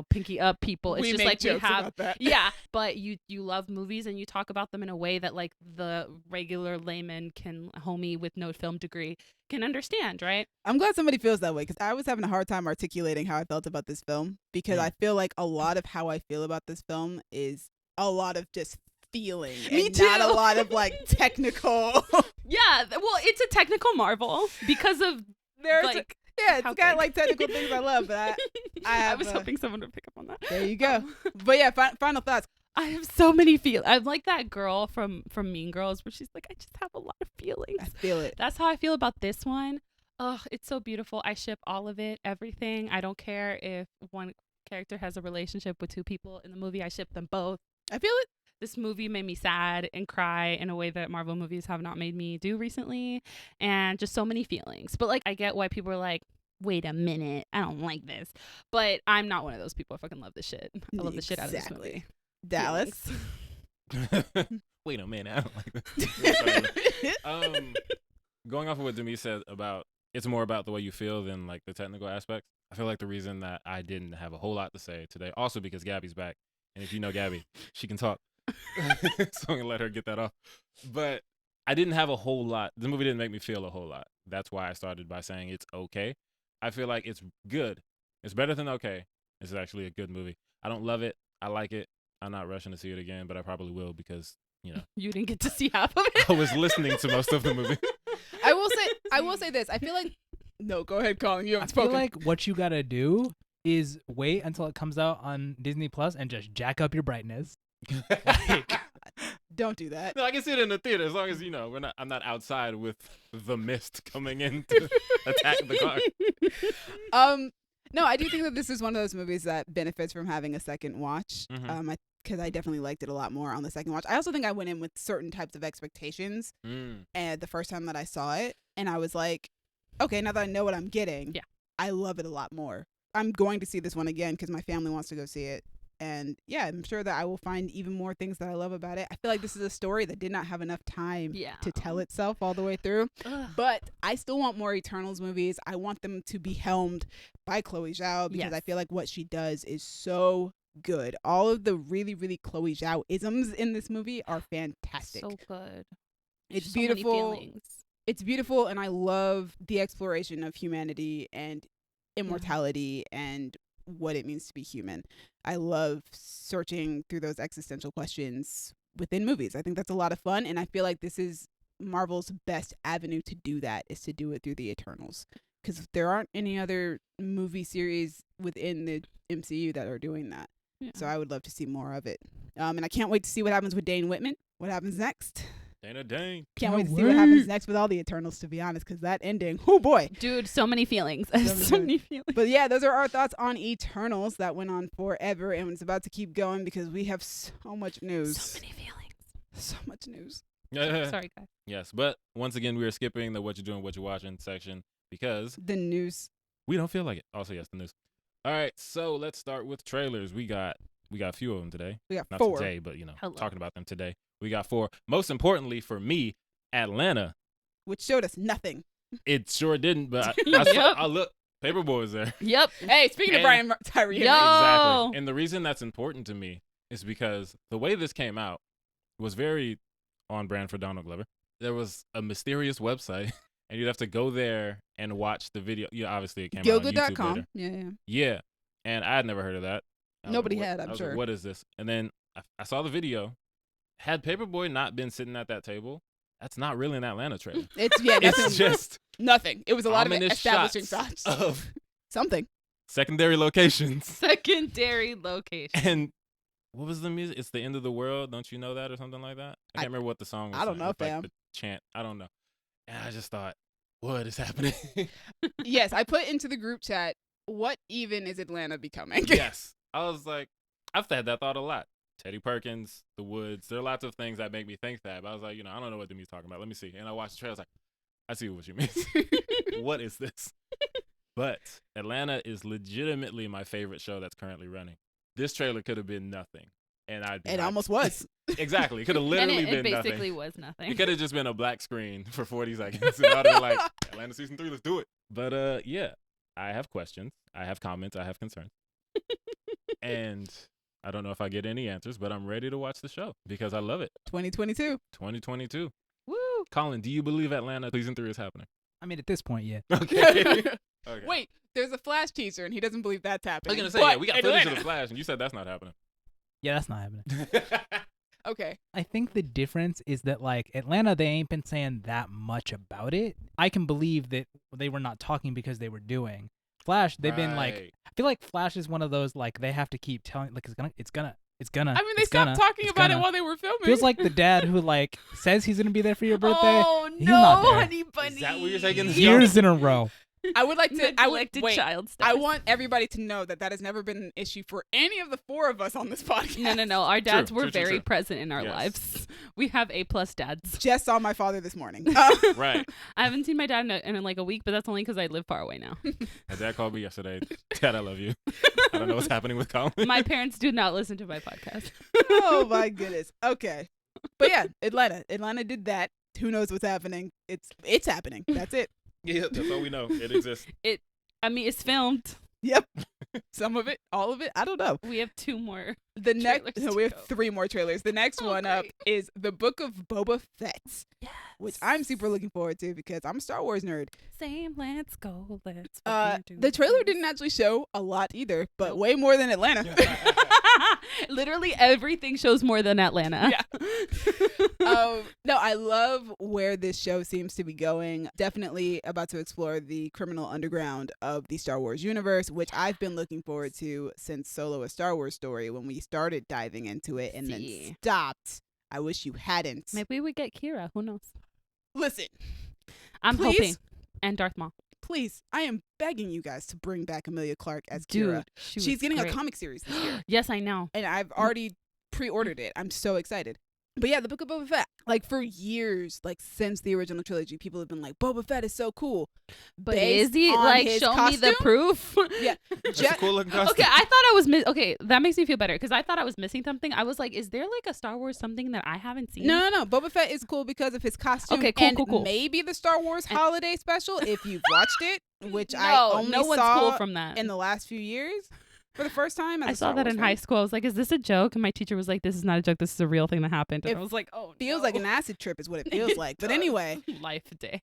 pinky up people. It's We just make like jokes we have, about that. yeah, but you love movies and you talk about them in a way that like the regular layman homie with no film degree can understand, right? I'm glad somebody feels that way because I was having a hard time articulating how I felt about this film because I feel like a lot of how I feel about this film is a lot of just feeling Me and too. not a lot of like technical. Yeah, well, it's a technical marvel because of There's like yeah, how it's got big. like technical things I love, but I have was hoping someone would pick up on that. There you go. But yeah, final thoughts. I have so many feelings. I'm like that girl from Mean Girls where she's like, I just have a lot of feelings. I feel it. That's how I feel about this one. Oh, it's so beautiful. I ship all of it, everything. I don't care if one character has a relationship with two people in the movie. I ship them both. I feel it. This movie made me sad and cry in a way that Marvel movies have not made me do recently. And just so many feelings. But like, I get why people are like, wait a minute, I don't like this. But I'm not one of those people. I fucking love this shit. I love the shit out of this movie. Dallas. Wait a minute, I don't like this. Going off of what Demi said about it's more about the way you feel than like the technical aspects. I feel like the reason that I didn't have a whole lot to say today, also because Gabby's back, and if you know Gabby, she can talk. So I'm gonna let her get that off. But I didn't have a whole lot. The movie didn't make me feel a whole lot. That's why I started by saying it's okay. I feel like it's good. It's better than okay. It's actually a good movie. I don't love it. I like it. I'm not rushing to see it again, but I probably will because, You didn't get to see half of it. I was listening to most of the movie. I will say this. I feel like no, go ahead, Colin. You I haven't feel spoken. like what you gotta do is wait until it comes out on Disney Plus and just jack up your brightness. Don't do that. No, I can see it in the theater as long as I'm not outside with the mist coming in to attack the car. No, I do think that this is one of those movies that benefits from having a second watch. Mhm. Because I definitely liked it a lot more on the second watch. I also think I went in with certain types of expectations and the first time that I saw it, and I was like, okay, now that I know what I'm getting, Yeah. I love it a lot more. I'm going to see this one again because my family wants to go see it. And yeah, I'm sure that I will find even more things that I love about it. I feel like this is a story that did not have enough time to tell itself all the way through. Ugh. But I still want more Eternals movies. I want them to be helmed by Chloé Zhao because Yes. I feel like what she does is so good. All of the really, really Chloé Zhao isms in this movie are fantastic. So good. It's So many beautiful. feelings. It's beautiful, and I love the exploration of humanity and immortality and what it means to be human. I love searching through those existential questions within movies. I think that's a lot of fun, and I feel like this is Marvel's best avenue to do that, is to do it through the Eternals, because there aren't any other movie series within the MCU that are doing that. Yeah. So I would love to see more of it. And I can't wait to see what happens with Dane Whitman. What happens next? Dang. Can't wait to see what happens next with all the Eternals, to be honest, because that ending, oh boy. Dude, so many feelings. many So many feelings. But yeah, those are our thoughts on Eternals. That went on forever and it's about to keep going because we have so much news. So many feelings. So much news. Sorry, guys. Yes, but once again, we are skipping the what you're doing, what you're watching section because The news. we don't feel like it. Also, yes, the news. All right, so let's start with trailers. We got a few of them today. We got Not 4. today, but Hello. talking about them today. We got 4. Most importantly for me, Atlanta. Which showed us nothing. It sure didn't, but I Yep. look. Paperboy was there. Yep. Hey, speaking of And- Brian Tyree Yo. Henry, Exactly. And the reason that's important to me is because the way this came out was very on brand for Donald Glover. There was a mysterious website, and you'd have to go there and watch the video. Yeah, obviously it came out on YouTube Gilga.com. later. Yeah. Yeah, and I had never heard of that. I was Nobody like, had, I I'm was like, sure. what is this? And then I saw the video. Had Paperboy not been sitting at that table, that's not really an Atlanta trailer. It's nothing. It's just nothing. It was a lot of ominous establishing shots shots. of Something. secondary locations. Secondary location. And what was the music? It's the end of the world. Don't you know that or something like that? I can't remember what the song was. I don't know, with, like, fam. the chant. I don't know. And I just thought, what is happening? Yes, I put into the group chat, what even is Atlanta becoming? Yes. I was like, I've had that thought a lot. Teddy Perkins, The Woods. There are lots of things that make me think that. But I was like, I don't know what Demi's talking about. Let me see. And I watched the trailer. I was like, I see what you mean. What is this? But Atlanta is legitimately my favorite show that's currently running. This trailer could have been nothing. and I'd be It hyped. almost was. Exactly. It could have And literally it been basically nothing. was nothing. It could have just been a black screen for 40 seconds. And I'd have been like, Atlanta season 3, let's do it. But yeah, I have questions. I have comments. I have concerns. And I don't know if I get any answers, but I'm ready to watch the show because I love it. 2022. 2022. Woo! Colin, do you believe Atlanta season 3 is happening? I mean, at this point, yeah. Okay. Okay. Wait, there's a Flash teaser, and he doesn't believe that's I happening. was going to say, yeah, But we got footage of Atlanta- the Flash, and you said that's not happening. Yeah, that's not happening. Okay. I think the difference is that, like, Atlanta, they ain't been saying that much about it. I can believe that they were not talking because they were doing. Flash, they've been like, Right. I feel like Flash is one of those, like, they have to keep telling, like, it's gonna. I mean, they it's stopped gonna, talking it's about gonna. it while they were filming. Feels like the dad who, like, says he's gonna be there for your birthday. Oh He's no, not there. honey bunny. Is that what you're taking this Years in a row. I would like to. I would Neglected wait. child I stars. want everybody to know that has never been an issue for any of the 4 of us on this podcast. No. Our dads True, were true, true, very true. present in our Yes. lives. We have A+ dads. Just saw my father this morning. Right. I haven't seen my dad in like a week, but that's only because I live far away now. My dad called me yesterday. Dad, I love you. I don't know what's happening with Colin. My parents do not listen to my podcast. Oh my goodness. Okay, but yeah, Atlanta did that. Who knows what's happening? It's happening. That's it. Yeah, that's all we know. It exists. I mean, it's filmed. Yep. Some of it, all of it. I don't know. We have 2 more. The next, Trailers to we have go. 3 more trailers. The next Oh, one up great. is the Book of Boba Fett, which I'm super looking forward to because I'm a Star Wars nerd. Same, let's go. Let's fucking do The trailer this. didn't actually show a lot either, but Nope. way more than Atlanta. Literally everything shows more than Atlanta. No, I love where this show seems to be going. Definitely about to explore the criminal underground of the Star Wars universe, which I've been looking forward to since Solo: A Star Wars Story when we started diving into it and then See. stopped. I wish you hadn't. Maybe we get Kira. Who knows? Listen, I'm Please? hoping. And Darth Maul. please, I am begging you guys to bring back Emilia Clarke as Dude, Kira. she She's was getting great. a comic series this year, Yes, I know. and I've already pre-ordered it. I'm so excited. But yeah, the Book of Boba Fett. Like for years, like since the original trilogy, people have been like, Boba Fett is so cool. But Based is he on like his show me the costume? proof? Yeah, That's a cool looking costume. Okay, I thought I was okay. That makes me feel better because I thought I was missing something. I was like, is there like a Star Wars something that I haven't seen? No. Boba Fett is cool because of his costume. Okay, cool, and cool. maybe the Star Wars And- holiday special if you've watched it, which I No, only no one's saw cool from that. in the last few years for the first time. As I a saw Star that Wars in fan. high school. I was like, is this a joke? And my teacher was like, this is not a joke. This is a real thing that happened. And It I was like, oh, Feels no. like an acid trip is what it feels like. But anyway, Life day.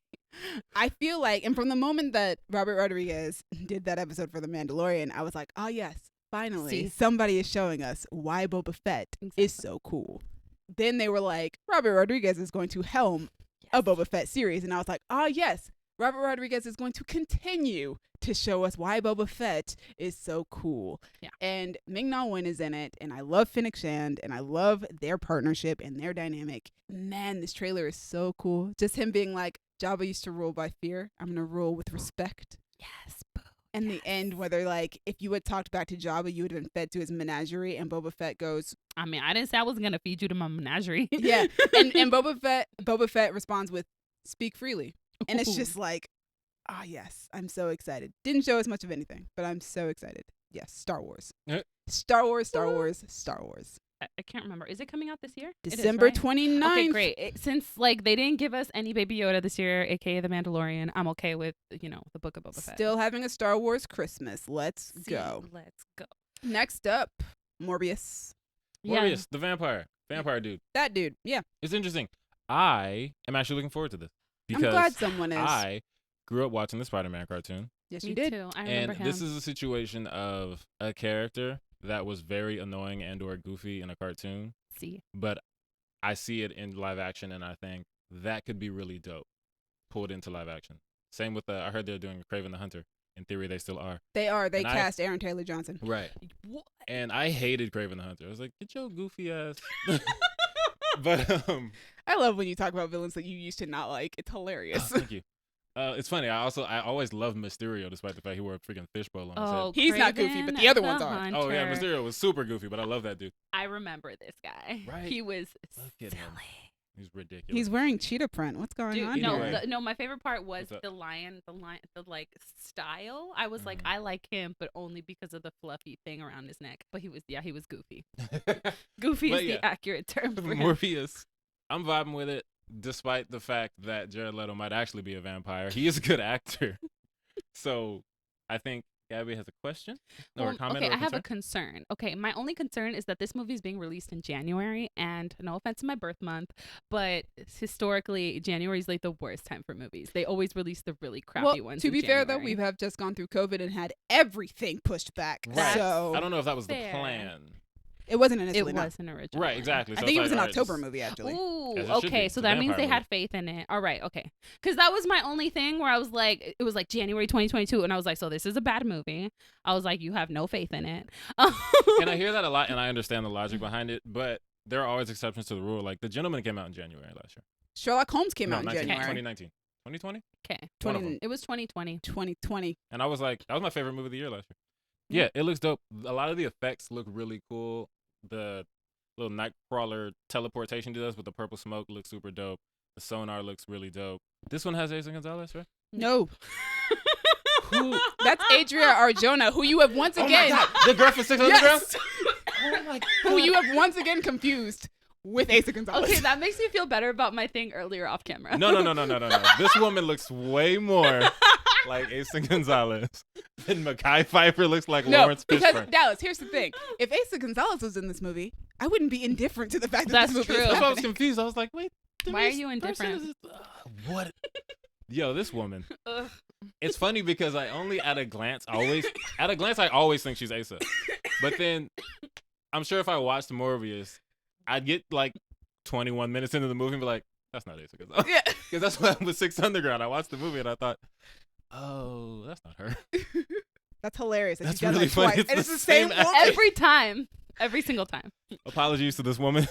I feel like, and from the moment that Robert Rodriguez did that episode for The Mandalorian, I was like, oh yes, finally, See? somebody is showing us why Boba Fett is so cool. Then they were like, Robert Rodriguez is going to helm a Boba Fett series. And I was like, oh yes, Robert Rodriguez is going to continue to show us why Boba Fett is so cool. Yeah. And Ming-Na Wen is in it, and I love Fennec Shand, and I love their partnership and their dynamic. Man, this trailer is so cool. Just him being like, Jabba used to rule by fear. I'm going to rule with respect. Yes. Boo. And the end where they're like, if you had talked back to Jabba, you would have been fed to his menagerie. And Boba Fett goes, I mean, I didn't say I was gonna feed you to my menagerie. yeah. and Boba Fett responds with, speak freely. And it's just like, ah, yes, I'm so excited. Didn't show us much of anything, but I'm so excited. Yes, Star Wars. Eh. Star Wars, Star Wars, Star Wars. I can't remember. Is it coming out this year? It is, December right? 29th. Okay, great. Since like they didn't give us any Baby Yoda this year, aka the Mandalorian, I'm okay with the Book of Boba Fett. Still having a Star Wars Christmas. Let's See, go. Let's go. Next up, Morbius. Morbius, the vampire dude. That dude. Yeah. It's interesting. I am actually looking forward to this I'm because glad someone is. I grew up watching the Spider-Man cartoon, yes, Me you did. too. I remember and him. this is a situation of a character that was very annoying and or goofy in a cartoon, See, but I see it in live action, and I think that could be really dope pulled into live action. Same with I heard they're doing Kraven the Hunter. In theory, they still are. They are. They And I- cast Aaron Taylor Johnson. Right. what? And I hated Kraven the Hunter. I was like, get your goofy ass. But I love when you talk about villains that you used to not like. It's hilarious. thank you. It's funny. I always loved Mysterio, despite the fact he wore a freaking fishbowl on his head. Oh, He's not goofy, but the other ones are. Hunter. Oh yeah, Mysterio was super goofy, but I love that dude. I remember this guy. Right. He was Look at silly. him. He's ridiculous. He's wearing cheetah print. What's going on? Dude, no, Anyway. no. My favorite part was What's up? the lion, the like style. I was like, Mhm. I like him, but only because of the fluffy thing around his neck. But he was goofy. Goofy But is yeah. the accurate term for him. Morbius. I'm vibing with it, despite the fact that Jared Leto might actually be a vampire. He is a good actor. So I think Gabby has a question or a comment okay, or a I have a concern? concern. Okay, my only concern is that this movie is being released in January, and no offense to my birth month, but historically, January is like the worst time for movies. They always release the really crappy ones. To in be fair, though, January. we have just gone through COVID and had everything pushed back. Right. So I don't know if that was Fair. the plan. it wasn't It initially. no. wasn't original. Right, exactly. I So think it's it was like, an all right, October just- movie, actually. Ooh, As it should be. okay. It's So a that means vampire they had movie. faith in it. All right, okay. Because that was my only thing where I was like, it was like January 2022, and I was like, so this is a bad movie. I was like, you have no faith in it. And I hear that a lot, and I understand the logic behind it, but there are always exceptions to the rule. Like, The Gentleman came out in January last year. Sherlock Holmes came No, out in 19 January 2019. 2020? Okay, One of them. it was 2020. 2020. And I was like, that was my favorite movie of the year last Mm. year. Yeah, it looks dope. A lot of the effects look really cool. The little nightcrawler teleportation he does with the purple smoke looks super dope. The sonar looks really dope. This one has Asa Gonzalez, right? No, Who? that's Adria Arjona, who you have once again, The girl for 600 Yes! grams? Oh my who you have once again confused with Asa Gonzalez. Okay, that makes me feel better about my thing earlier off camera. No. This woman looks way more like Asa Gonzalez than Mekhi Phifer looks like no, Lawrence because Fishburne. Dallas, here's the thing: if Asa Gonzalez was in this movie, I wouldn't be indifferent to the fact that That's this movie true. is That's why I was happening. confused. I was like, wait. Why are this you person indifferent? is- what? Yo, this woman. Ugh. It's funny because I only at a glance I always think she's Asa. But then I'm sure if I watched Morbius, I'd get like 21 minutes into the movie and be like, that's not Asa Gonzalez. Yeah. Because that's what with Six Underground. I watched the movie and I thought, oh, that's not her. That's hilarious. That That's she's done really that funny. twice. It's And the it's the same same woman. Every time. Every single time. Apologies to this woman.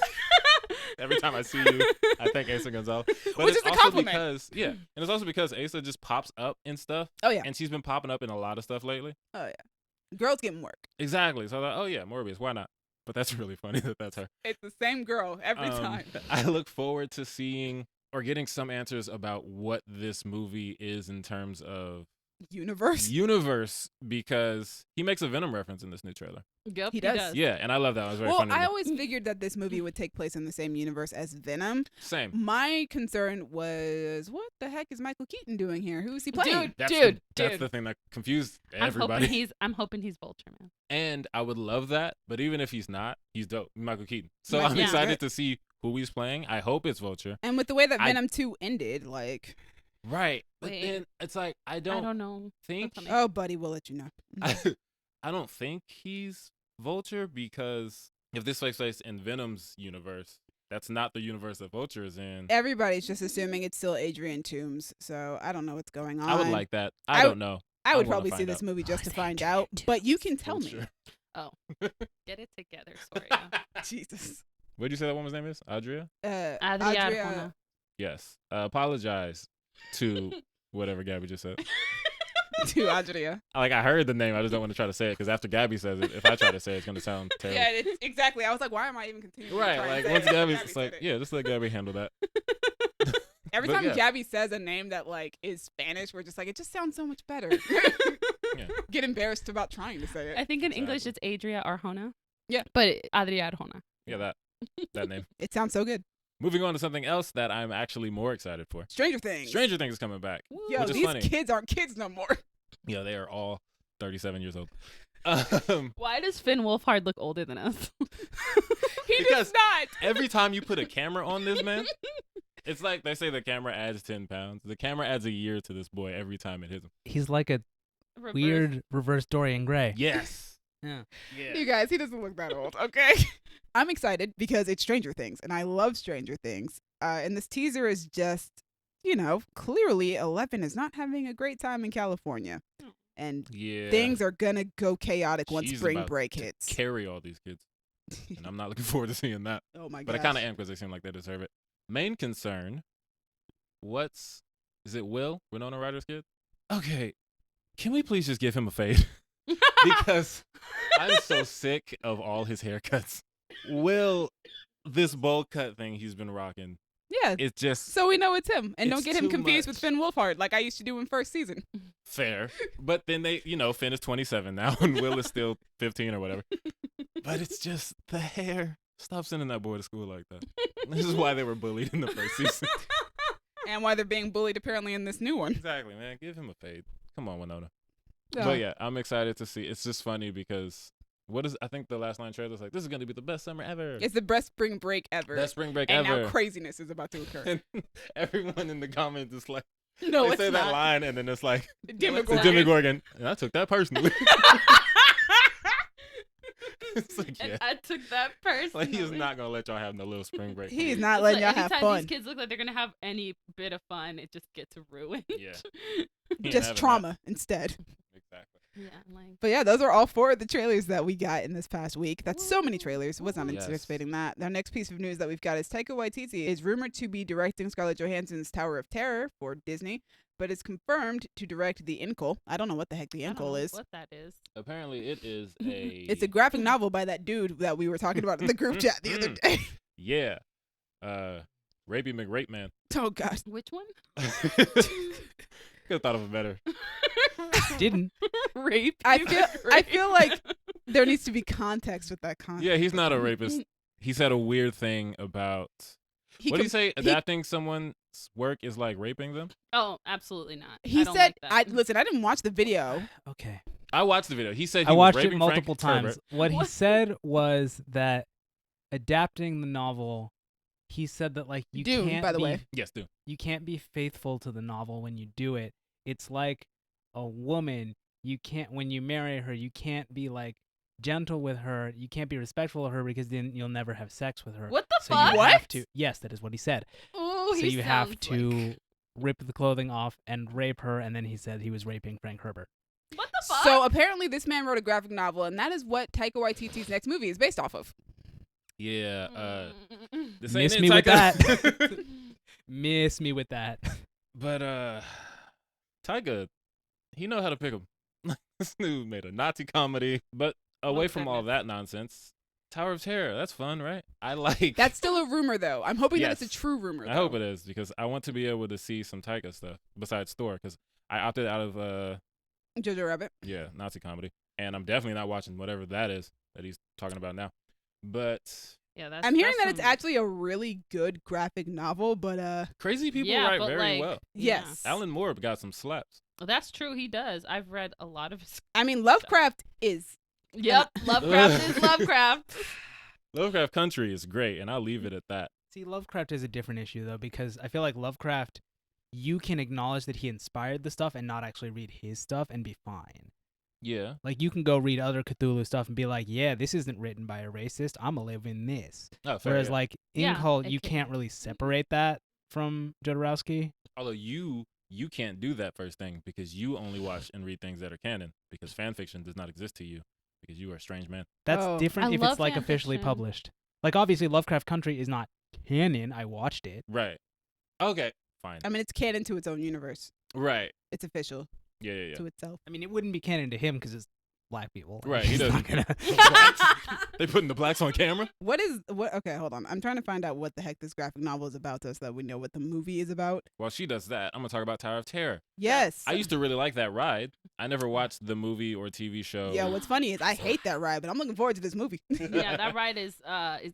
Every time I see you, I think Asa Gonzalez. But Which it's is a also compliment. because, yeah. And it's also because Asa just pops up in stuff. Oh yeah. And she's been popping up in a lot of stuff lately. Oh yeah. Girls getting work. Exactly. So I thought, oh yeah, Morbius, why not? But that's really funny that that's her. It's the same girl every time. I look forward to seeing or getting some answers about what this movie is in terms of universe because he makes a Venom reference in this new trailer. Yep, He does. Yeah, and I love that. It was very Well, funny. I always figured that this movie would take place in the same universe as Venom. Same. My concern was, what the heck is Michael Keaton doing here? Who is he playing? Dude, That's the thing that confused everybody. I'm hoping he's Vulture, man. And I would love that, but even if he's not, he's dope. Michael Keaton. So Michael I'm Keaton's excited great. to see who he's playing. I hope it's Vulture. And with the way that I- Venom 2 ended, like, Right. But Wait. then it's like I I don't don't know. think Don't tell me. oh, buddy, we'll let you know. I don't think he's Vulture because if this takes place in Venom's universe, that's not the universe that Vulture is in. Everybody's just assuming it's still Adrian Toomes, so I don't know what's going on. I would like that. I I don't know. I I would wanna probably see find this out. movie just to Who's find Adrian out, but you can Toomes? tell me. Vulture. Oh, get it together, Soria. Jesus. What'd you say that woman's name is? Adria? Adria Adria. Arjona. Yes. Apologize to whatever Gabby just said. To Adria. Like I heard the name, I just don't want to try to say it because after Gabby says it, if I try to say it, it's gonna sound terrible. Yeah, exactly. I was like, why am I even continuing? Right, trying to like say once it? Gabby's Gabby it's like, said it. yeah, just let Gabby handle that. Every but time yeah. Gabby says a name that like is Spanish, we're just like, it just sounds so much better. Yeah. Get embarrassed about trying to say it. I think in English Exactly. it's Adria Arjona. Yeah. But Adria Arjona. Yeah, that name. It sounds so good. Moving on to something else that I'm actually more excited for. Stranger Things. Stranger Things is coming back. Yo, which is these funny. kids aren't kids no more. Yeah, they are all 37 years old. Why does Finn Wolfhard look older than us? He Because does not. every time you put a camera on this man, it's like they say the camera adds 10 pounds. The camera adds a year to this boy every time it hits him. He's like a Reverse. weird reverse Dorian Gray. Yes. Yeah. Yeah. You guys, he doesn't look that old, okay? I'm excited because it's Stranger Things, and I love Stranger Things. And this teaser is just, clearly Eleven is not having a great time in California. And Yeah. things are going to go chaotic once She's spring about break to hits. Carry all these kids. And I'm not looking forward to seeing that. Oh, my God. But I kind of am because they seem like they deserve it. Main concern, is it Will, Winona Ryder's kid? Okay, can we please just give him a fade? Because I'm so sick of all his haircuts. Will, this bowl cut thing he's been rocking Yeah. It's just So we know it's him, and don't It's get him too confused much. with Finn Wolfhard like I used to do in first season. fair. But then they, Finn is 27 now, and Will is still 15 or whatever. But it's just the hair. Stop sending that boy to school like that. This is why they were bullied in the first season. And why they're being bullied apparently in this new one. Exactly, man. Give him a fade. Come on, Winona. Yeah. But yeah, I'm excited to see. It's just funny because I think the last line trailer is like, this is going to be the best summer ever. It's the best spring break ever. Best spring break and ever. now craziness is about to occur. And everyone in the comments is like, No, they it's say not. that line and then it's like, Demogorgon. it's Demogorgon. And I took that personally. It's like, yeah. And I took that personally. Like, he is not going to let y'all have no little spring break. He's not It's letting like y'all have anytime fun. these kids look like they're gonna have any bit of fun, it just gets ruined. Yeah. He ain't Just having trauma instead. that. Exactly. Yeah, like But yeah, those are all 4 of the trailers that we got in this past week. That's so many trailers. Was not Yes. anticipating that. Our next piece of news that we've got is Taika Waititi is rumored to be directing Scarlett Johansson's Tower of Terror for Disney, but is confirmed to direct the Incal. I don't know what the heck the I don't Incal know is. what that is. Apparently, it is a. It's a graphic novel by that dude that we were talking about in the group chat the other day. Yeah. Rapey McRape Man. Oh gosh. Which one? Could have thought of a better. Didn't. Rape. I feel like there needs to be context with that context. Yeah, he's not a rapist. He said a weird thing about. What did he say? Adapting someone's work is like raping them? Oh, absolutely not. He I don't said, like that. listen, I didn't watch the video. Okay. I watched the video. He said he I was watched it raping multiple Frank times. Herbert. What he What? said was that adapting the novel, he said that like you Dune, can't by the be, way. Yes, dude. you can't be faithful to the novel when you do it. It's like a woman. You can't when you marry her, you can't be like gentle with her. You can't be respectful of her because then you'll never have sex with her. What the So fuck? you have What? to. Yes, that is what he said. Ooh, So he you have sounds to like- rip the clothing off and rape her, and then he said he was raping Frank Herbert. What the fuck? So apparently this man wrote a graphic novel, and that is what Taika Waititi's next movie is based off of. Yeah. This ain't Miss it, me with Taika. that. Miss me with that. But Taika, he know how to pick 'em. This dude made a Nazi comedy, but away Most from all definitely. that nonsense, Tower of Terror, that's fun, right? I like. That's still a rumor, though. I'm hoping that it's Yes. a true rumor. I hope it is because I want to be able to see some Taika stuff besides Thor because I opted out of Jojo Rabbit. Nazi comedy, and I'm definitely not watching whatever that is that he's talking about now. But Yeah, that's. I'm hearing that's that it's some- actually a really good graphic novel, but crazy people Yeah, write but, very like, well. yeah. yes. Alan Moore got some slaps. Well, that's true. He does. I've read a lot of his. I mean, Lovecraft is. Yep, Lovecraft is Lovecraft. Lovecraft Country is great, and I'll leave it at that. See, Lovecraft is a different issue though because I feel like Lovecraft, you can acknowledge that he inspired the stuff and not actually read his stuff and be fine. Yeah. Like you can go read other Cthulhu stuff and be like, yeah, this isn't written by a racist. I'ma live in this. Oh, fair, Whereas yeah. like Yeah, Incal, it you can- can't really separate that from Jodorowsky. Although you can't do that first thing because you only watch and read things that are canon because fan fiction does not exist to you because you are a strange man. That's Oh. different I if love it's like fan officially fiction. published. Like obviously Lovecraft Country is not canon. I watched it. Right. Okay. Fine. I mean, it's canon to its own universe. Right. It's official Yeah. to itself. I mean, it wouldn't be canon to him because it's black people. Right, he He's not doesn't- gonna- They putting the blacks on camera? What? Okay, hold on. I'm trying to find out what the heck this graphic novel is about, so that we know what the movie is about. While she does that, I'm gonna talk about Tower of Terror. Yes. I used to really like that ride. I never watched the movie or TV show. Yeah. What's funny is I hate that ride, but I'm looking forward to this movie. Yeah, that ride is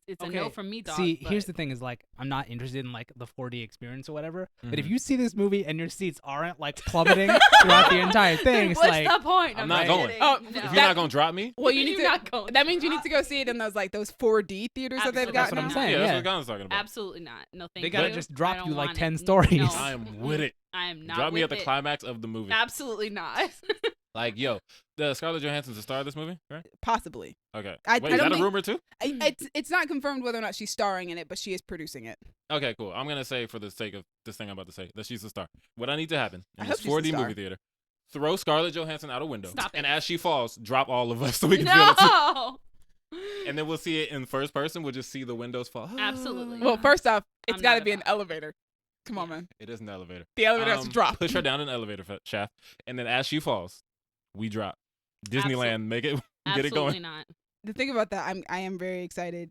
it's a no Okay, from me, dog. See, but here's the thing: is like I'm not interested in like the 4D experience or whatever. But if Mhm. you see this movie and your seats aren't like plummeting throughout the entire thing, it's What's like the point? I'm not just going. kidding. Oh, No. If you're That- not gonna drop me, Well, you need You're to. not going. That means you need to go see it in those 4D theaters that they've Absolutely. got That's what I'm now. saying. yeah, that's yeah. what Gon's talking about. Absolutely not. No, thank They you. gotta just drop I don't you like want 10 it. stories. No. I am with it. I am not. Drop me at with the it. climax of the movie. Absolutely not. Like, yo, the Scarlett Johansson's the star of this movie, right? Possibly. Okay. I Wait, is don't that a think- rumor too? It's not confirmed whether or not she's starring in it, but she is producing it. Okay, cool. I'm gonna say for the sake of this thing I'm about to say that she's the star. What I need to happen I in hope this she's the 4D star. movie theater, throw Scarlett Johansson out a window, Stop and it. as she falls, drop all of us so we can feel it too. No. And then we'll see it in first person. We'll just see the windows fall. Absolutely. Well, first off, it's I'm got to not be an about it. elevator. Come on, man. It is an elevator. The elevator has to drop. Push her down an elevator shaft, and then as she falls, we drop. Disneyland, make it, get it Absolutely going. not. The thing about that, I am very excited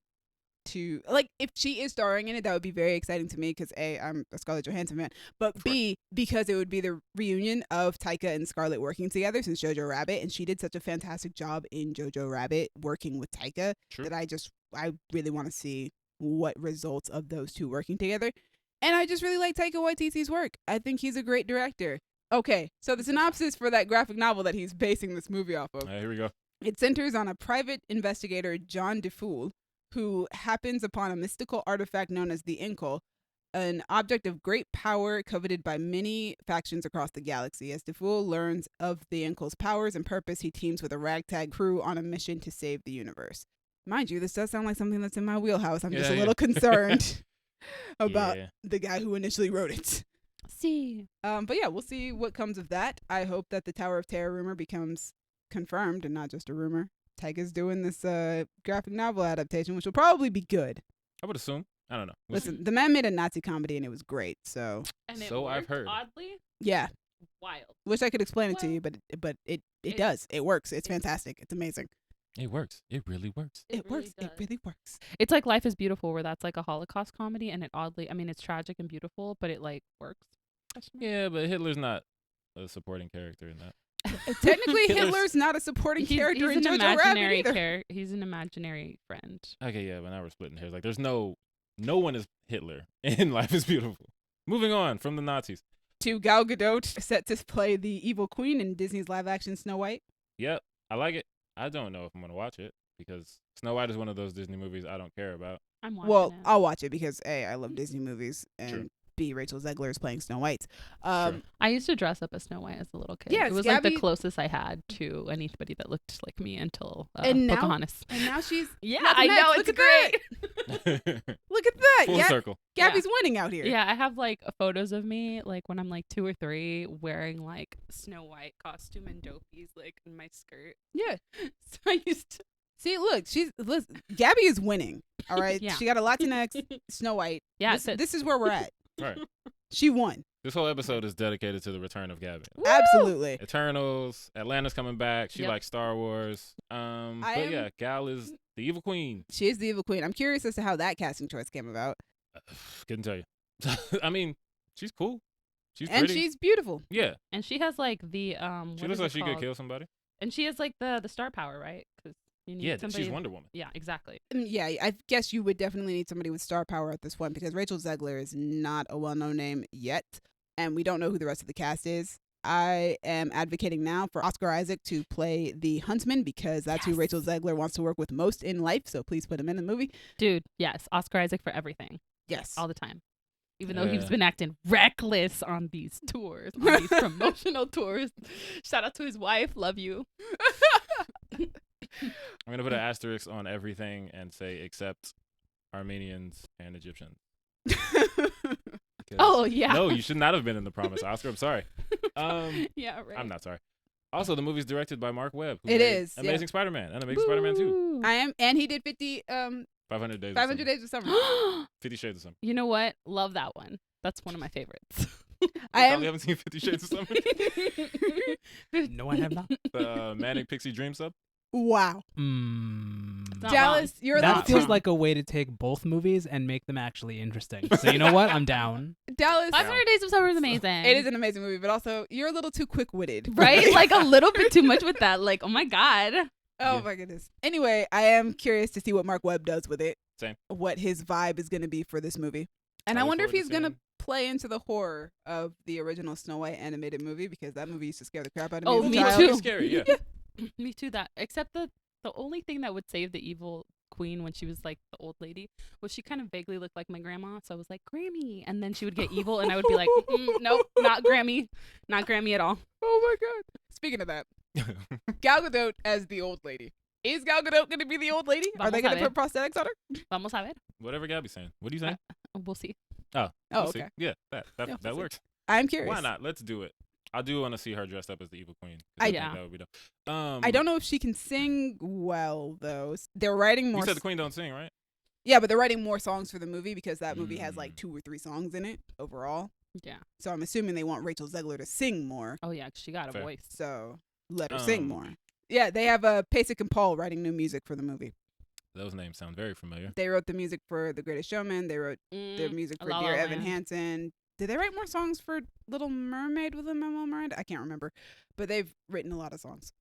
to, like, if she is starring in it, that would be very exciting to me because A, I'm a Scarlett Johansson fan, but B, because it would be the reunion of Taika and Scarlett working together since Jojo Rabbit, and she did such a fantastic job in Jojo Rabbit working with Taika that I really want to see what results of those two working together. And I just really like Taika Waititi's work. I think he's a great director. Okay, so the synopsis for that graphic novel that he's basing this movie off of. Here we go. It centers on a private investigator, John DeFool, who happens upon a mystical artifact known as the Incal, an object of great power coveted by many factions across the galaxy. As DeFool learns of the Incal's powers and purpose, he teams with a ragtag crew on a mission to save the universe. Mind you, this does sound like something that's in my wheelhouse. I'm just a little concerned about the guy who initially wrote it. See. But yeah, we'll see what comes of that. I hope that the Tower of Terror rumor becomes confirmed and not just a rumor. Taika's doing this graphic novel adaptation, which will probably be good. I would assume. I don't know. Listen, the man made a Nazi comedy and it was great. So I've heard. Oddly, yeah, wild. Wish I could explain it to you, but it does. It works. It's fantastic. It's amazing. It works. It really works. It works. It really works. It's like Life is Beautiful, where that's like a Holocaust comedy, and it oddly, I mean, it's tragic and beautiful, but it like works. Yeah, but Hitler's not a supporting character in that. Technically, Hitler's not a supporting character in Jojo Rabbit either. He's an imaginary friend. Okay, yeah, but now we're splitting hairs. Like, there's no one is Hitler in Life is Beautiful. Moving on from the Nazis to Gal Gadot, set to play the evil queen in Disney's live-action Snow White. Yep, I like it. I don't know if I'm gonna watch it because Snow White is one of those Disney movies I don't care about. I'm watching it. I'll watch it because A, I love Disney movies, and B, Rachel Zegler is playing Snow White. I used to dress up as Snow White as a little kid. Yeah, it was like the closest I had to anybody that looked like me until Pocahontas. And now she's I know, it's great. Look at that. Full circle. Gabby's winning out here. Yeah, I have like photos of me like when I'm like 2 or 3 wearing like Snow White costume and dopies like in my skirt. Yeah. So I used to see. Look, Gabby is winning. All right. Yeah. She got a Latinx Snow White. Yeah. This is where we're at. Right. She won. This whole episode is dedicated to the return of Gabby. Woo! Absolutely. Eternals. Atlanta's coming back. She likes Star Wars. But Gal is the evil queen. She is the evil queen. I'm curious as to how that casting choice came about. Couldn't tell you. I mean, she's cool. She's and pretty. She's beautiful. Yeah. And she has like the She looks like she could kill somebody. And she has like the star power, right? Because you need somebody. She's Wonder Woman. Yeah, exactly. Yeah, I guess you would definitely need somebody with star power at this point because Rachel Zegler is not a well-known name yet, and we don't know who the rest of the cast is. I am advocating now for Oscar Isaac to play the Huntsman because that's who Rachel Zegler wants to work with most in life. So please put him in the movie. Dude, yes, Oscar Isaac for everything. Yes, all the time. Even though he's been acting reckless on these tours, on these promotional tours. Shout out to his wife. Love you. I'm gonna put an asterisk on everything and say except Armenians and Egyptians. Oh yeah. No, you should not have been in The Promise, Oscar. I'm sorry. Yeah, right. I'm not sorry. Also, the movie's directed by Mark Webb. It is Amazing Spider-Man and Amazing Spider-Man 2. I am, and he did 500 Days. 500 Days of Summer. 50 Shades of Summer. You know what? Love that one. That's one of my favorites. I haven't seen 50 Shades of Summer. No, I have not. The Manic Pixie Dream Sub. Wow. Dallas, you're that feels like a way to take both movies and make them actually interesting. So you know what? I'm down. Dallas. 500 Days of Summer is amazing. It is an amazing movie, but also you're a little too quick-witted. Right? Like a little bit too much with that. Like, oh my God. Oh my goodness. Anyway, I am curious to see what Mark Webb does with it. Same. What his vibe is going to be for this movie. And I wonder if he's going to play into the horror of the original Snow White animated movie because that movie used to scare the crap out of me. Oh, as a me child. too. Scary, yeah. Me too. That except the only thing that would save the evil queen when she was like the old lady was she kind of vaguely looked like my grandma. So I was like, Grammy, and then she would get evil, and I would be like, nope, not Grammy at all. Oh my God. Speaking of that, Gal Gadot as the old lady. Is Gal Gadot going to be the old lady? Are they going to put prosthetics on her? Vamos a ver. Whatever Gabby's saying. What are you saying? We'll see. Oh, okay. See. Yeah, that works. I'm curious. Why not? Let's do it. I do want to see her dressed up as the evil queen. Yeah. That would be dope. I don't know if she can sing well, though. They're writing more. You said the queen don't sing, right? Yeah, but they're writing more songs for the movie because that movie has like 2 or 3 songs in it overall. Yeah. So I'm assuming they want Rachel Zegler to sing more. Oh, yeah, 'cause she got a voice. So let her sing more. Yeah, they have Pasek and Paul writing new music for the movie. Those names sound very familiar. They wrote the music for The Greatest Showman. They wrote the music for La La Dear Evan Land. Hansen. Did they write more songs for Little Mermaid with Lin-Manuel Miranda? I can't remember. But they've written a lot of songs.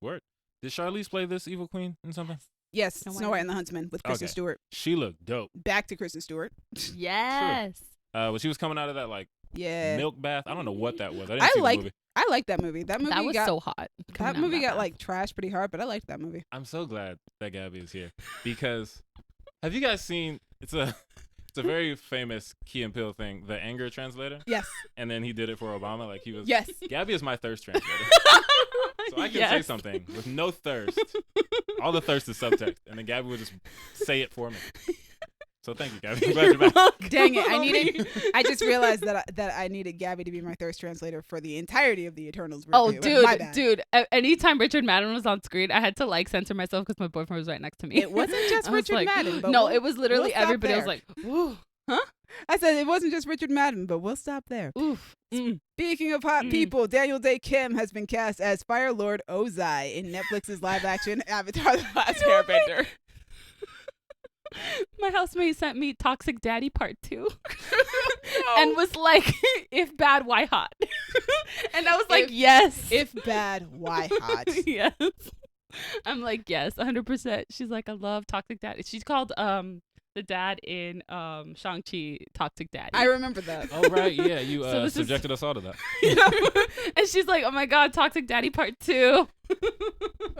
Word. Did Charlize play this evil queen in something? Yes, Snow Snow White. White and the Huntsman with Kristen Okay. Stewart. She looked dope. Back to Kristen Stewart. Yes. When she was coming out of that like Yeah. milk bath. I don't know what that was. I didn't I see like the movie. I like that movie. That movie That was got so hot. that movie got like trashed pretty hard, but I liked that movie. I'm so glad that Gabby is here because have you guys seen? It's a very famous Key and Peele thing, the anger translator, Yes. and then he did it for Obama. Like he was. Yes. Gabby is my thirst translator, so I can say something with no thirst. All the thirst is subtext, and then Gabby would just say it for me. So thank you, Gabby. I'm glad you're back. Dang it! I just realized that I needed Gabby to be my thirst translator for the entirety of the Eternals review. Oh, My bad. dude. Anytime Richard Madden was on screen, I had to like censor myself because my boyfriend was right next to me. It wasn't just I was Richard like, Madden. But no, we'll- it was literally we'll stop everybody. I was there. like, ooh, huh? I said it wasn't just Richard Madden, but we'll stop there. Oof. Speaking of hot Mm. people, Daniel Day Kim has been cast as Fire Lord Ozai in Netflix's live-action Avatar: The Last Airbender. My housemate sent me Toxic Daddy Part 2 and was like, if bad, why hot? And I was like, If- yes. If bad, why hot? Yes. I'm like, yes, 100%. She's like, I love Toxic Daddy. She's called the dad in Shang-Chi Toxic Daddy. I remember that. Oh right, yeah. You So this is- subjected us all to that. And she's like, oh my God, Toxic Daddy Part 2.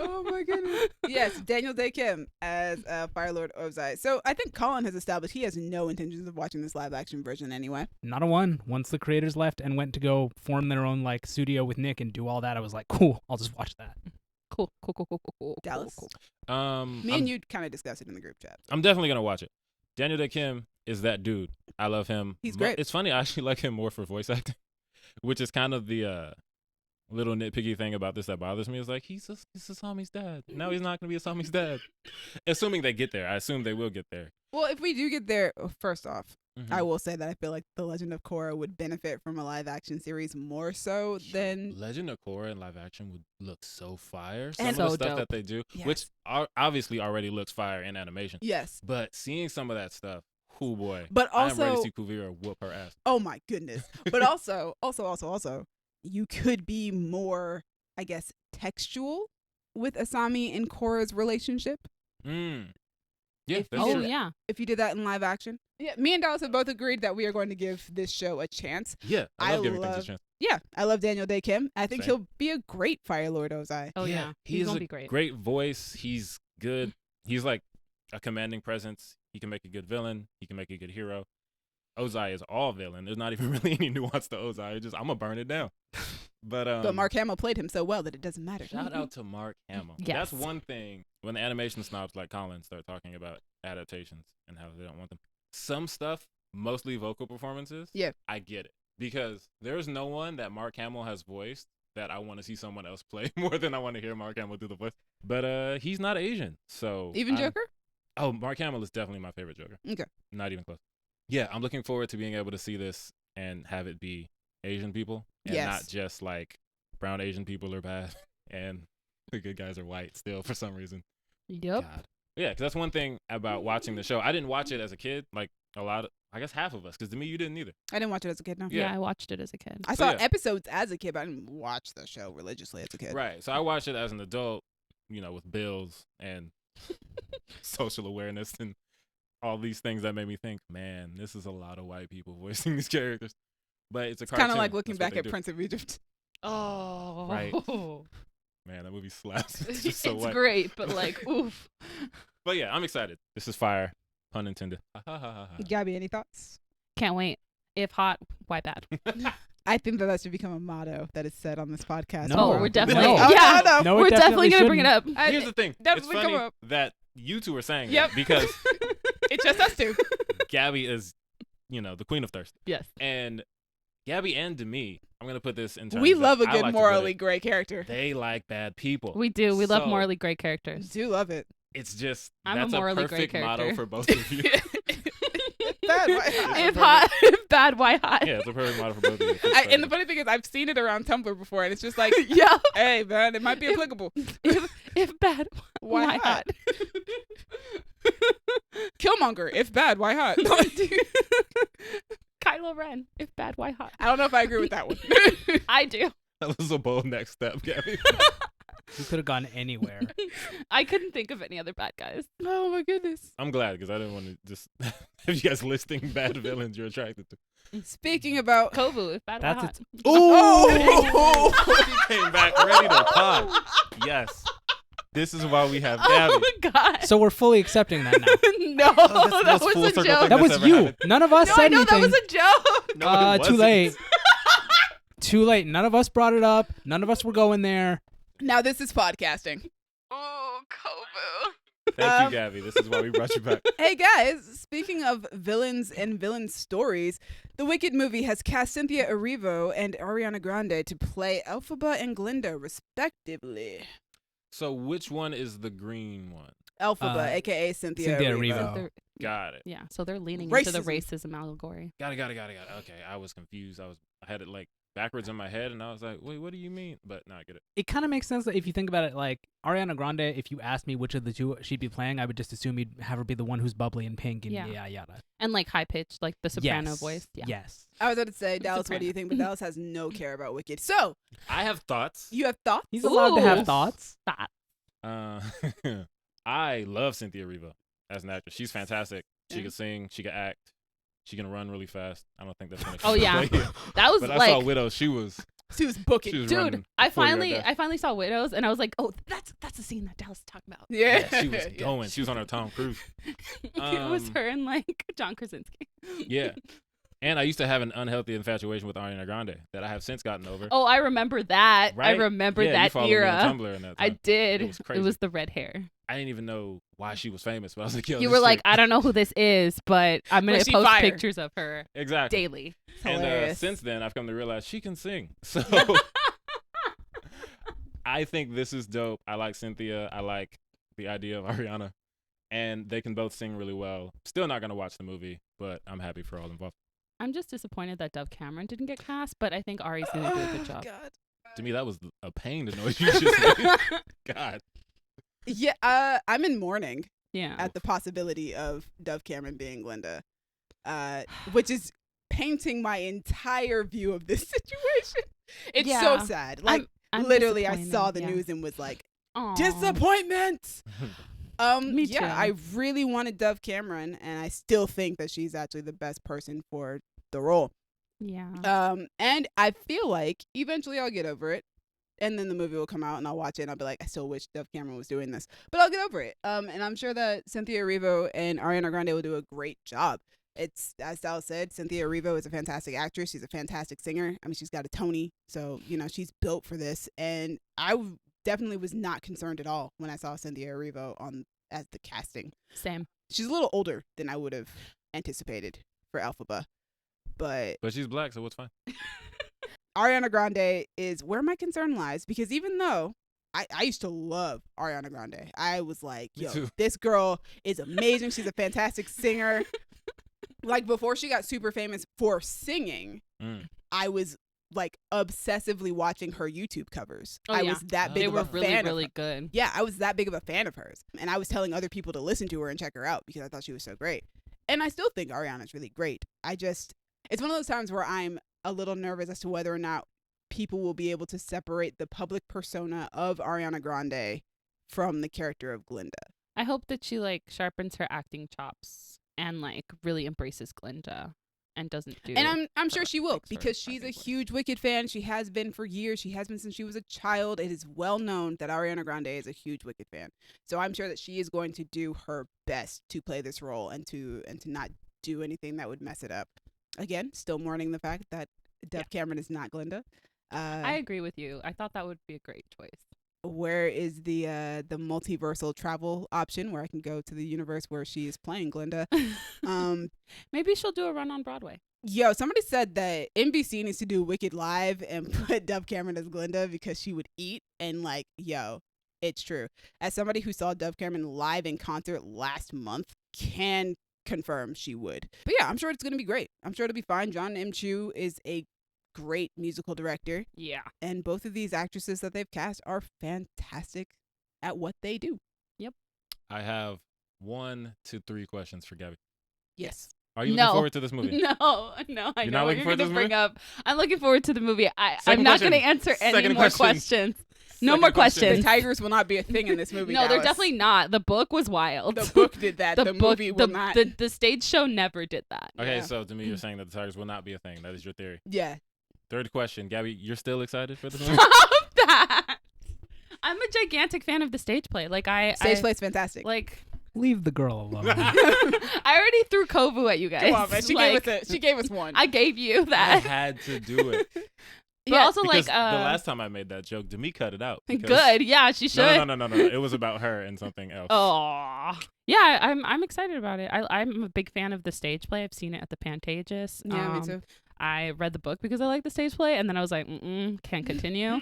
Oh my goodness. Yes, Daniel Day Kim as Fire Lord Ozai. So I think Colin has established he has no intentions of watching this live action version anyway. Not a one. Once the creators left and went to go form their own like studio with Nick and do all that, I was like, cool, I'll just watch that. Cool. Dallas. Cool. Me and you kind of discussed it in the group chat. I'm definitely gonna watch it. Daniel Day Kim is that dude. I love him. He's But great. It's funny. I actually like him more for voice acting, which is kind of the little nitpicky thing about this that bothers me. Is like he's Asami's dad. Now he's not gonna be Asami's dad. Assuming they get there. I assume they will get there. Well, if we do get there, first off, Mhm. I will say that I feel like The Legend of Korra would benefit from a live action series more so than Legend of Korra in live action would look so fire. Some And of the so stuff dope. that they do, Yes. which obviously already looks fire in animation. yes. But seeing some of that stuff, oh boy. But I'm ready also, to see Kuvira whoop her ass. oh my goodness. But also, you could be more, I guess, textual with Asami and Korra's relationship Yeah, If that's you Oh, true. did- yeah. if you did that in live action. Yeah, me and Dallas have both agreed that we are going to give this show a chance. Yeah, I I love giving things love- a chance. Yeah, I love Daniel Day Kim. I think Same. he'll be a great Fire Lord Ozai. Oh, yeah. He's gonna a be great. great voice. He's good. He's like a commanding presence. He can make a good villain. He can make a good hero. Ozai is all villain. There's not even really any nuance to Ozai. It's just I'm gonna burn it down. But Mark Hamill played him so well that it doesn't matter. Shout out to Mark Hamill. Yes. That's one thing when the animation snobs like Colin start talking about adaptations and how they don't want them. Some stuff, mostly vocal performances, Yeah. I get it. Because there's no one that Mark Hamill has voiced that I want to see someone else play more than I want to hear Mark Hamill do the voice. But he's not Asian. So Even I'm- Joker? Oh, Mark Hamill is definitely my favorite Joker. Okay. Not even close. Yeah, I'm looking forward to being able to see this and have it be Asian people and Yes. not just like brown Asian people are bad and the good guys are white still for some reason. Yep. God. Yeah, because that's one thing about watching the show. I didn't watch it as a kid, like a lot of, I guess half of us, because to me, you didn't either. I didn't watch it as a kid, no. Yeah. Yeah, I watched it as a kid. I So, saw yeah. episodes as a kid, but I didn't watch the show religiously as a kid. Right. So I watched it as an adult, you know, with bills and social awareness and all these things that made me think, man, this is a lot of white people voicing these characters. But it's a cartoon. Kind of like looking That's what back they at do. Prince of Egypt. Oh. Right. Man, that movie slaps. It's It's, just so white. great, but like, oof. But yeah, I'm excited. This is fire. Pun intended. Ha, ha, ha, ha, Gabby, any thoughts? Can't wait. If hot, why bad? ha. I think that should become a motto that is said on this podcast. No. Oh, we're definitely. No. Yeah. no. No, it We're definitely going to bring it shouldn't. up. Here's the thing. It's definitely funny come up. that you two are saying Yep. that because It's just us two. Gabby is, you know, the queen of thirst. Yes. And Gabby and Demi, I'm going to put this in terms We that love a I good like to put morally it. great character. They like bad people. We do. We love So- morally great I characters. do love it. It's just, I'm a that's morally great perfect motto character. for both of you. Bad, why hot? If hot, if bad, why hot? Yeah, it's a perfect motto for both of you. And the funny thing is, I've seen it around Tumblr before, and it's just like, Yeah. hey, man, it might be applicable. if bad, Why hot? Killmonger, if bad, why hot? Kylo Ren, if bad, why hot? I don't know if I agree with that one. I do. That was a bold next step, Gabby. You could have gone anywhere. I couldn't think of any other bad guys. Oh my goodness. I'm glad because I didn't want to just have you guys listing bad villains you're attracted to. Speaking about Kovu, if bad, why That's hot? Oh! She came back ready to pod. Yes. This is why we have Gabby. Oh my god. So we're fully accepting that now. No, that's the that most was full a circle joke. thing That was ever you. happened. None of us No, I said know anything. that was a joke. No, it Too wasn't. late. Too late. None of us brought it up. None of us were going there. Now this is podcasting. Oh, Kovu. Thank you, Gabby. This is why we brought you back. Hey guys, speaking of villains and villain stories, the Wicked movie has cast Cynthia Erivo and Ariana Grande to play Elphaba and Glinda, respectively. So which one is the green one? Elphaba, aka Cynthia Cynthia Erivo. Erivo. They're- Got it. Yeah, so they're leaning into the Racism. racism allegory. Got it. Okay, I was confused. I had it like backwards in my head, and I was like, wait, what do you mean? But now I get it. It kind of makes sense that if you think about it, like Ariana Grande, if you asked me which of the two she'd be playing, I would just assume you'd have her be the one who's bubbly and pink and Yeah. yada yada. And like high pitched, like the soprano Yes. voice. Yeah. Yes. I was about to say, Dallas, what Soprano. do you think? But Dallas has no care about Wicked. So, I have thoughts. you have thoughts? He's allowed to have Ooh. thoughts. Stop. I love Cynthia Erivo as an actress. She's fantastic. She Yeah. can sing. She can act. She can run really fast. I don't think that's gonna. Oh, come into yeah. play here. That was But I saw like, Widow. She was booking. She was dude, running I 40 right finally there. I finally saw Widows and I was like, oh, that's the scene that Dallas is talking about. Yeah. Yeah, she was going. She was on her Tom Cruise. It was her and like John Krasinski. Yeah. And I used to have an unhealthy infatuation with Ariana Grande that I have since gotten over. Oh, I remember that. I Right? remember Yeah, you that followed me on era. Tumblr in that I time. did. It was crazy. It was the red hair. I didn't even know why she was famous, but I was like, yo, You this were like, chick- I don't know who this is, but I'm Was gonna she post fire? pictures of her exactly. daily. And Hilarious. since then, I've come to realize she can sing. So I think this is dope. I like Cynthia. I like the idea of Ariana. And they can both sing really well. Still not going to watch the movie, but I'm happy for all involved. I'm just disappointed that Dove Cameron didn't get cast, but I think Ari's gonna do a good job. God. To me, that was a pain to know you just made. God. Yeah, I'm in mourning Yeah. at the possibility of Dove Cameron being Glinda, which is painting my entire view of this situation. It's so Yeah. sad. Like, I'm literally, I disappointed, saw the yeah. news and was like, Aw. disappointment. Me Yeah, too. I really wanted Dove Cameron, and I still think that she's actually the best person for the role. Yeah. And I feel like eventually I'll get over it, and then the movie will come out, and I'll watch it, and I'll be like, I still wish Dove Cameron was doing this, but I'll get over it. And I'm sure that Cynthia Erivo and Ariana Grande will do a great job. It's, as Sal said, Cynthia Erivo is a fantastic actress. She's a fantastic singer. I mean, she's got a Tony, so she's built for this. And definitely was not concerned at all when I saw Cynthia Erivo as the casting. Same. She's a little older than I would have anticipated for Elphaba, but But she's black, so what's fine? Ariana Grande is where my concern lies, because even though I used to love Ariana Grande, I was like, Me yo, too. this girl is amazing. She's a fantastic singer. Like, before she got super famous for singing, I was like obsessively watching her YouTube covers. Oh, I yeah. was that big They of were a really, fan really of her. good. Yeah, I was that big of a fan of hers. And I was telling other people to listen to her and check her out because I thought she was so great. And I still think Ariana's really great. It's one of those times where I'm a little nervous as to whether or not people will be able to separate the public persona of Ariana Grande from the character of Glinda. I hope that she like sharpens her acting chops and like really embraces Glinda and doesn't do. And I'm sure she will, like, sort of because she's a acting voice. huge Wicked fan. She has been for years. She has been since she was a child. It is well known that Ariana Grande is a huge Wicked fan. So I'm sure that she is going to do her best to play this role and to not do anything that would mess it up. Again, still mourning the fact that Dove Cameron is not Glinda. I agree with you. I thought that would be a great choice. Where is the multiversal travel option where I can go to the universe where she is playing Glinda? Maybe she'll do a run on Broadway. Yo, somebody said that NBC needs to do Wicked Live and put Dove Cameron as Glinda because she would eat. And like, yo, it's true. As somebody who saw Dove Cameron live in concert last month, can confirm she would. But yeah, I'm sure it's going to be great. I'm sure it'll be fine. John M. Chu is a great musical director. Yeah. And both of these actresses that they've cast are fantastic at what they do. I have 1 to 3 questions for Gabby. Yes. Are you No. looking forward to this movie? No, I You're know not what looking you're forward to going to this bring movie? up. I'm looking forward to the movie. I'm Second not going to question. answer any Second more question. questions. No Second more question. The questions. tigers will not be a thing in this movie. No, they're Dallas. definitely not. The book was wild. The book did that. The movie will not. The stage show never did that. Okay, Yeah. so to me, you're saying that the Tigers will not be a thing. That is your theory. Yeah. Third question, Gabby, you're still excited for this movie? Stop that. I'm a gigantic fan of the stage play. Stage play's fantastic. Like, Leave the girl alone. I already threw Kovu at you guys. Come on, man. She gave us one. I gave you I that. had to do it. But also, Because like, the last time I made that joke, Demi cut it out. because- good. Yeah, she should. No. It was about her and something else. Oh, yeah. I'm excited about it. I'm a big fan of the stage play. I've seen it at the Pantages. Yeah, me too. I read the book because I like the stage play, and then I was like, can't continue.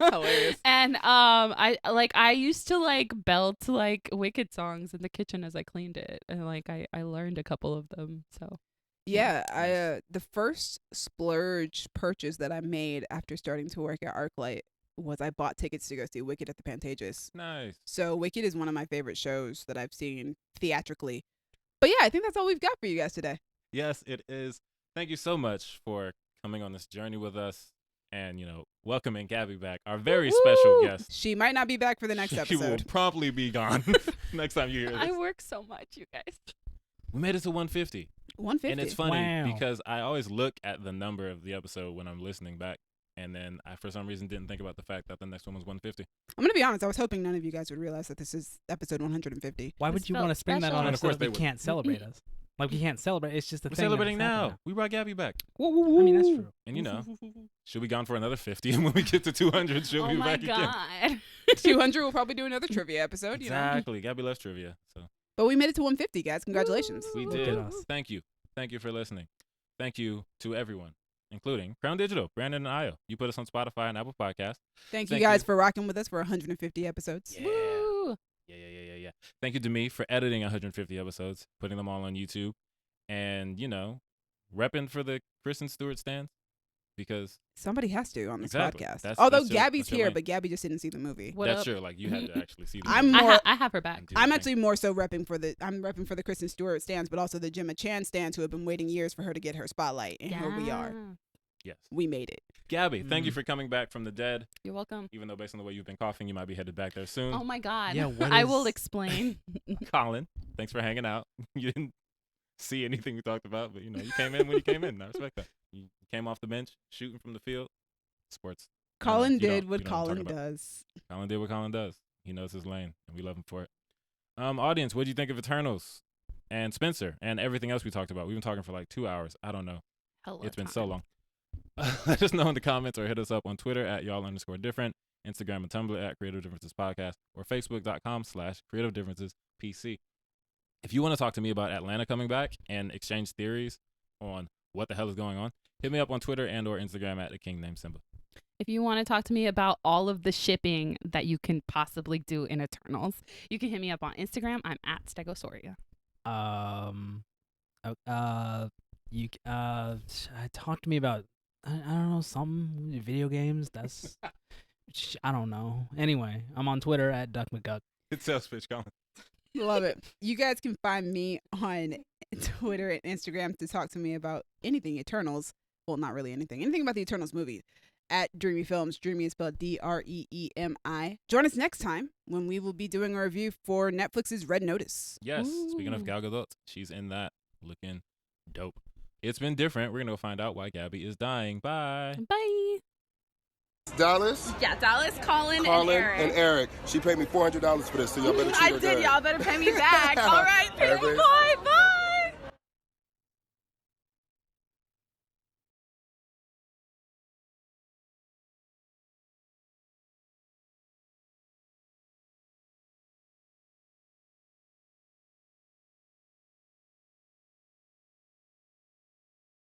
Hilarious. And I used to like belt like Wicked songs in the kitchen as I cleaned it, and like I learned a couple of them. So Yeah, I the first splurge purchase that I made after starting to work at ArcLight was I bought tickets to go see Wicked at the Pantages. Nice. So Wicked is one of my favorite shows that I've seen theatrically. But yeah, I think that's all we've got for you guys today. Yes, it is. Thank you so much for coming on this journey with us and, welcoming Gabby back, our very special guest. She might not be back for the next She will episode. promptly be gone next time you hear this. I work so much, you guys. We made it to 150. 150. And it's funny Wow. because I always look at the number of the episode when I'm listening back. And then I, for some reason, didn't think about the fact that the next one was 150. I'm going to be honest. I was hoping none of you guys would realize that this is episode 150. Why would This you felt want to spring that special. on And us of course so that they we would. can't celebrate us? Like, we can't celebrate. It's just a We're thing. that celebrating has now. happened We brought Gabby back. I mean, that's true. And, she'll be gone for another 50. And when we get to 200, she'll Oh be my back again. god. 200 will probably do another trivia episode. You know? Exactly. Gabby loves trivia. So But we made it to 150, guys. Congratulations. we Look at did. us. Thank you. Thank you for listening. Thank you to everyone, including Crown Digital, Brandon and Io. You put us on Spotify and Apple Podcasts. Thank Thank you guys you. for rocking with us for 150 episodes. Woo. Yeah. Thank you to me for editing 150 episodes, putting them all on YouTube, and, repping for the Kristen Stewart stands because Somebody has to on this Exactly. podcast. That's- Although that's your- Gabby's that's your here, lane. but Gabby just didn't see the movie. What that's up? true. Like, you had to actually see the I'm movie more- I have her back. and do the I'm thing. actually more so repping for the Kristen Stewart stands, but also the Gemma Chan stands who have been waiting years for her to get her spotlight. And here we are. Yes. We made it. Gabby, thank you Mm. for coming back from the dead. You're welcome. Even though based on the way you've been coughing, you might be headed back there soon. Oh my god. Yeah, what I will is- explain. Colin, thanks for hanging out. You didn't see anything we talked about, but you came in when you came in. I respect that. You came off the bench, shooting from the field. Sports. Colin you don't- did what you know what I'm Colin talking about. does. Colin did what Colin does. He knows his lane, and we love him for it. Audience, what do you think of Eternals and Spencer and everything else we talked about? We've been talking for like 2 hours. I don't know. Hello, It's been so time. long. Let us know in the comments or hit us up on Twitter at y'all_different, Instagram and Tumblr at Creative Differences Podcast, or Facebook.com/Creative Differences PC. If you want to talk to me about Atlanta coming back and exchange theories on what the hell is going on, hit me up on Twitter and or Instagram at the King named Simba. If you want to talk to me about all of the shipping that you can possibly do in Eternals, you can hit me up on Instagram. I'm at Stegosaurus. Talk to me about I don't know, some video games. That's I don't know. Anyway, I'm on Twitter at Duck McGuck. It's sales pitch, Colin. Love it. You guys can find me on Twitter and Instagram to talk to me about anything Eternals. Well, not really anything. Anything about the Eternals movie. At Dreamy Films. Dreamy is spelled DREEMI. Join us next time when we will be doing a review for Netflix's Red Notice. Yes, speaking Ooh. of Gal Gadot, she's in that looking dope. It's been different. We're going to go find out why Gabby is dying. Bye. Bye. Dallas, Yeah, Dallas, Colin, Colin, and Eric. She paid me $400 for this, so y'all better treat her good. Y'all better pay me back. All right. All right. Bye. Bye.